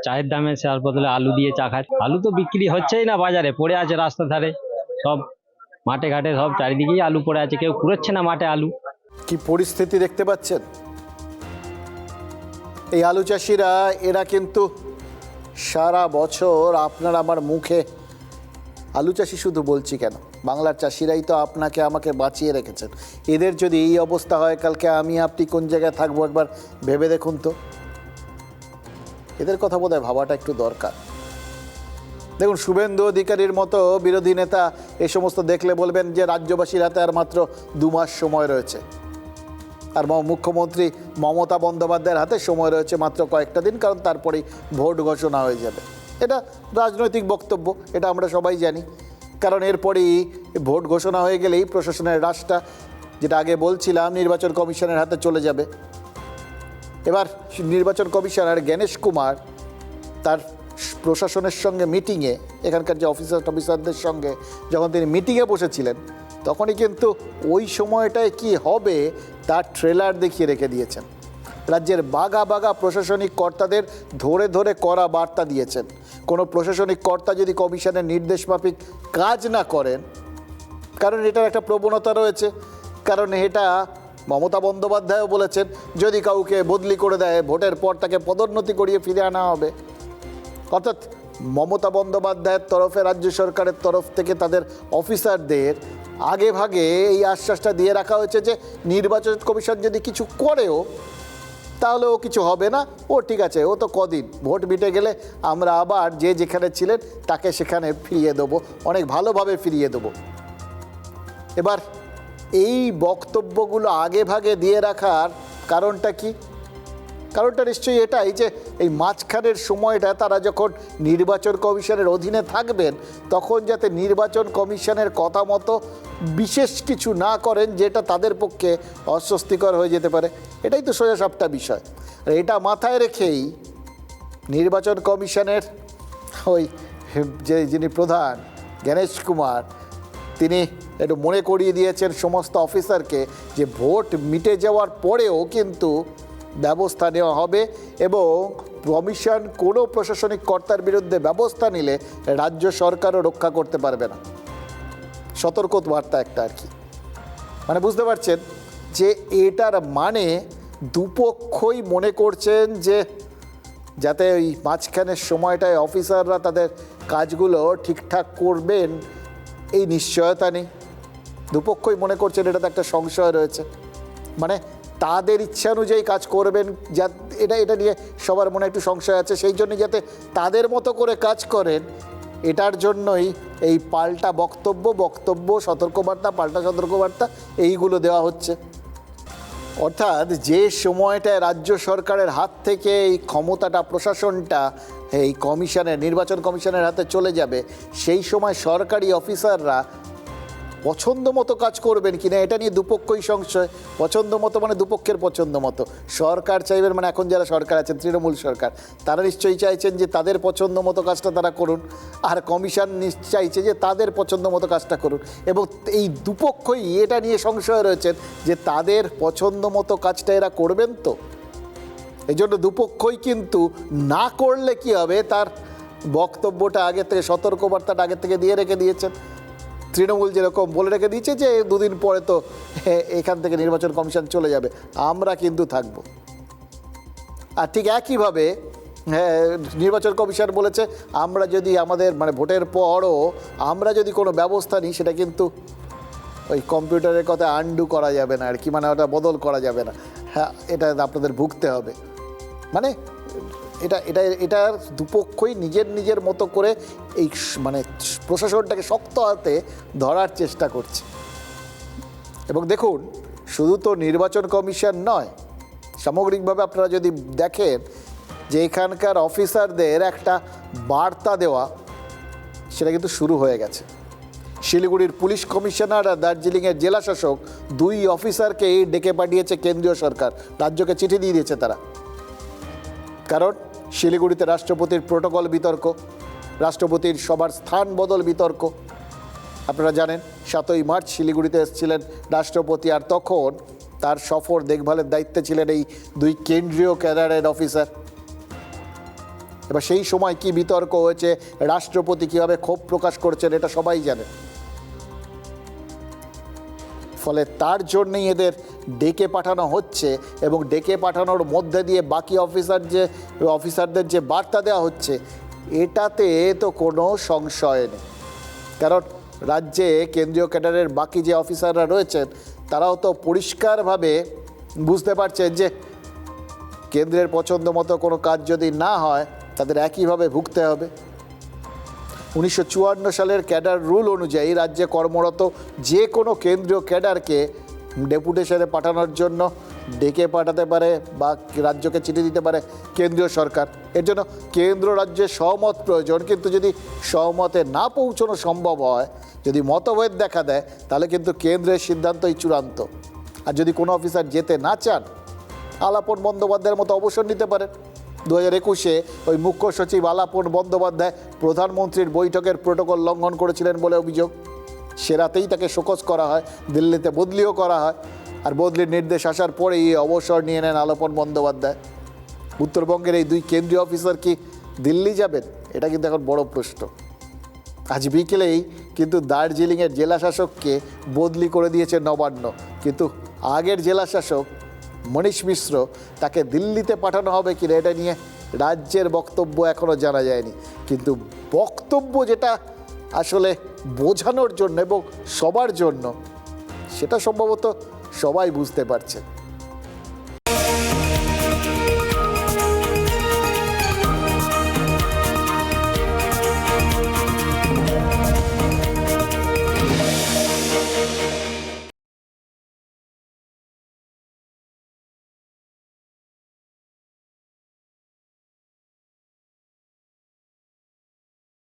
চায়ের দামে তার বদলে আলু দিয়ে চা খায়। আলু তো বিক্রি হচ্ছেই না, বাজারে পড়ে আছে রাস্তার ধারে, সব মাঠে ঘাটে সব চারিদিকেই আলু পড়ে আছে, কেউ কুড়োচ্ছে না মাঠে আলু। কি পরিস্থিতি দেখতে পাচ্ছেন? এই আলু চাষিরা এরা কিন্তু সারা বছর আপনার আমার মুখে, আলু চাষি শুধু বলছি কেন, বাংলার চাষিরাই তো আপনাকে আমাকে বাঁচিয়ে রেখেছেন। এদের যদি এই অবস্থা হয়, কালকে আমি আপনি কোন জায়গায় থাকবো একবার ভেবে দেখুন তো। এদের কথা বোধহয় ভাবাটা একটু দরকার। দেখুন, শুভেন্দু অধিকারীর মতো বিরোধী নেতা এই সমস্ত দেখলে বলবেন যে রাজ্যবাসীর হাতে আর মাত্র 2 মাস সময় রয়েছে, আর মুখ্যমন্ত্রী মমতা বন্দ্যোপাধ্যায়ের হাতে সময় রয়েছে মাত্র কয়েকটা দিন, কারণ তারপরেই ভোট ঘোষণা হয়ে যাবে। এটা রাজনৈতিক বক্তব্য, এটা আমরা সবাই জানি, কারণ এরপরেই ভোট ঘোষণা হয়ে গেলেই প্রশাসনের রাশটা, যেটা আগে বলছিলাম, নির্বাচন কমিশনের হাতে চলে যাবে। এবার নির্বাচন কমিশনার জ্ঞানেশ কুমার তার প্রশাসনের সঙ্গে মিটিংয়ে, এখানকার যে অফিসারদের সঙ্গে যখন তিনি মিটিংয়ে বসেছিলেন, তখনই কিন্তু ওই সময়টায় কি হবে তার ট্রেলার দেখিয়ে রেখে দিয়েছেন। রাজ্যের বাগা বাগা প্রশাসনিক কর্তাদের ধরে ধরে কড়া বার্তা দিয়েছেন। কোনো প্রশাসনিক কর্তা যদি কমিশনের নির্দেশ মাফিক কাজ না করেন, কারণ এটার একটা প্রবণতা রয়েছে, কারণ এটা মমতা বন্দ্যোপাধ্যায়ও বলেছেন, যদি কাউকে বদলি করে দেয় ভোটের পর তাকে পদোন্নতি করিয়ে ফিরে আনা হবে। অর্থাৎ মমতা বন্দ্যোপাধ্যায়ের তরফে, রাজ্য সরকারের তরফ থেকে তাদের অফিসারদের আগে ভাগে এই আশ্বাসটা দিয়ে রাখা হয়েছে যে নির্বাচন কমিশন যদি কিছু করেও তাহলে ও কিছু হবে না, ও ঠিক আছে, ও তো কদিন, ভোট মিটে গেলে আমরা আবার যে যেখানে ছিলেন তাকে সেখানে ফিরিয়ে দেবো, অনেক ভালোভাবে ফিরিয়ে দেবো। এবার এই বক্তব্যগুলো আগে ভাগে দিয়ে রাখার কারণটা কি? কারণটা নিশ্চয়ই এটাই যে এই মাঝখানের সময়টা তারা যখন নির্বাচন কমিশনের অধীনে থাকবেন তখন যাতে নির্বাচন কমিশনের কথা মতো বিশেষ কিছু না করেন যেটা তাদের পক্ষে অস্বস্তিকর হয়ে যেতে পারে। এটাই তো সোজা সাপটা বিষয়। আর এটা মাথায় রেখেই নির্বাচন কমিশনের ওই যিনি প্রধান গণেশ কুমার, তিনি একটু মনে করিয়ে দিয়েছেন সমস্ত অফিসারকে যে ভোট মিটে যাওয়ার পরেও কিন্তু ব্যবস্থা নেওয়া হবে এবং কমিশন কোনো প্রশাসনিক কর্তার বিরুদ্ধে ব্যবস্থা নিলে রাজ্য সরকারও রক্ষা করতে পারবে না। সতর্ক বার্তা একটা আর কি, মানে বুঝতে পারছেন যে এটার মানে দুপক্ষই মনে করছেন যে যাতে ওই মাঝখানের সময়টায় অফিসাররা তাদের কাজগুলো ঠিকঠাক করবেন এই নিশ্চয়তা নেই। দুপক্ষই মনে করছেন এটাতে একটা সংশয় রয়েছে, মানে তাদের ইচ্ছা অনুযায়ী কাজ করবেন, যা এটা নিয়ে সবার মনে একটু সংশয় আছে। সেই জন্য যাতে তাদের মতো করে কাজ করেন এটার জন্যই এই পাল্টা বক্তব্য সতর্কবার্তা, পাল্টা সতর্কবার্তা এইগুলো দেওয়া হচ্ছে। অর্থাৎ যে সময়টায় রাজ্য সরকারের হাত থেকে এই ক্ষমতাটা, প্রশাসনটা এই কমিশনের, নির্বাচন কমিশনের হাতে চলে যাবে, সেই সময় সরকারি অফিসাররা পছন্দ মতো কাজ করবেন কিনা এটা নিয়ে দুপক্ষই সংশয়। পছন্দ মতো মানে দুপক্ষের পছন্দ মতো। সরকার চাইবেন, মানে এখন যারা সরকার আছেন, তৃণমূল সরকার, তারা নিশ্চয়ই চাইছেন যে তাদের পছন্দ মতো কাজটা তারা করুন, আর কমিশন চাইছে যে তাদের পছন্দ মতো কাজটা করুন। এবং এই দুপক্ষই এটা নিয়ে সংশয় রয়েছেন যে তাদের পছন্দ মতো কাজটা এরা করবেন তো। এই জন্য দুপক্ষই কিন্তু না করলে কি হবে তার বক্তব্যটা আগে থেকে, সতর্কবার্তাটা আগে থেকে দিয়ে রেখে দিয়েছেন। তৃণমূল যেরকম বলে রেখে দিয়েছে যে দুদিন পরে তো এখান থেকে নির্বাচন কমিশন চলে যাবে, আমরা কিন্তু থাকব। আর ঠিক একইভাবে নির্বাচন কমিশন বলেছে আমরা যদি আমাদের মানে ভোটের পরও আমরা যদি কোনো ব্যবস্থা নিই সেটা কিন্তু ওই কম্পিউটারের কথা আনডু করা যাবে না আর কি, মানে ওটা বদল করা যাবে না, হ্যাঁ এটা আপনাদের ভুগতে হবে। মানে এটার দুপক্ষই নিজের মতো করে এই মানে প্রশাসনটাকে শক্ত হাতে ধরার চেষ্টা করছে। এবং দেখুন, শুধু তো নির্বাচন কমিশন নয়, সামগ্রিকভাবে আপনারা যদি দেখেন যে এখানকার অফিসারদের একটা বার্তা দেওয়া সেটা কিন্তু শুরু হয়ে গেছে। শিলিগুড়ির পুলিশ কমিশনার আর দার্জিলিংয়ের জেলা শাসক দুই অফিসারকেই ডেকে পাঠিয়েছে কেন্দ্রীয় সরকার, রাজ্যকে চিঠি দিয়ে দিয়েছে তারা। কারণ শিলিগুড়িতে রাষ্ট্রপতির প্রোটোকল বিতর্ক, রাষ্ট্রপতির সবার স্থান বদল বিতর্ক। আপনারা জানেন 7ই মার্চ শিলিগুড়িতে এসেছিলেন রাষ্ট্রপতি, আর তখন তার সফর দেখভালের দায়িত্বে ছিলেন এই দুই কেন্দ্রীয় ক্যাডারের অফিসার। এবার সেই সময় কি বিতর্ক হয়েছে, রাষ্ট্রপতি কীভাবে ক্ষোভ প্রকাশ করেছেন এটা সবাই জানেন। ফলে তার জন্যই এদের ডেকে পাঠানো হচ্ছে এবং ডেকে পাঠানোর মধ্যে দিয়ে বাকি অফিসারদের যে বার্তা দেওয়া হচ্ছে এটাতে তো কোনো সংশয় নেই। কারণ রাজ্যে কেন্দ্রীয় ক্যাডারের বাকি যে অফিসাররা রয়েছেন তারাও তো পরিষ্কারভাবে বুঝতে পারছেন যে কেন্দ্রের পছন্দ মতো কোনো কাজ যদি না হয় তাদের একইভাবে ভুগতে হবে। 1954 সালের ক্যাডার রুল অনুযায়ী রাজ্যে কর্মরত যে কোনো কেন্দ্রীয় ক্যাডারকে ডেপুটেশনে পাঠানোর জন্য ডেকে পাঠাতে পারে বা রাজ্যকে চিঠি দিতে পারে কেন্দ্রীয় সরকার। এর জন্য কেন্দ্র রাজ্যের সহমত প্রয়োজন, কিন্তু যদি সহমতে না পৌঁছানো সম্ভব হয়, যদি মতভেদ দেখা দেয়, তাহলে কিন্তু কেন্দ্রের সিদ্ধান্তই চূড়ান্ত। আর যদি কোনো অফিসার যেতে না চান, আলাপন বন্দ্যোপাধ্যায়ের মতো অবসর নিতে পারেন। 2021-এ ওই মুখ্য সচিব আলাপন বন্দ্যোপাধ্যায় প্রধানমন্ত্রীর বৈঠকের প্রোটোকল লঙ্ঘন করেছিলেন বলে অভিযোগ। সে রাতেই তাকে শোকজ করা হয়, দিল্লিতে বদলিও করা হয়, আর বদলির নির্দেশ আসার পরেই অবসর নিয়ে নেন আলাপন বন্দ্যোপাধ্যায়। উত্তরবঙ্গের এই দুই কেন্দ্রীয় অফিসার কি দিল্লি যাবেন? এটা কিন্তু এখন বড় প্রশ্ন। আজ বিকেলেই কিন্তু দার্জিলিংয়ের জেলা শাসককে বদলি করে দিয়েছে নবান্ন, কিন্তু আগের জেলা শাসক মনীষ মিশ্র তাকে দিল্লিতে পাঠানো হবে কিনা এটা নিয়ে রাজ্যের বক্তব্য এখনও জানা যায়নি, কিন্তু বক্তব্য যেটা আসলে বোঝানোর জন্য এবং সবার জন্য, সেটা সম্ভবত সবাই বুঝতে পারছে।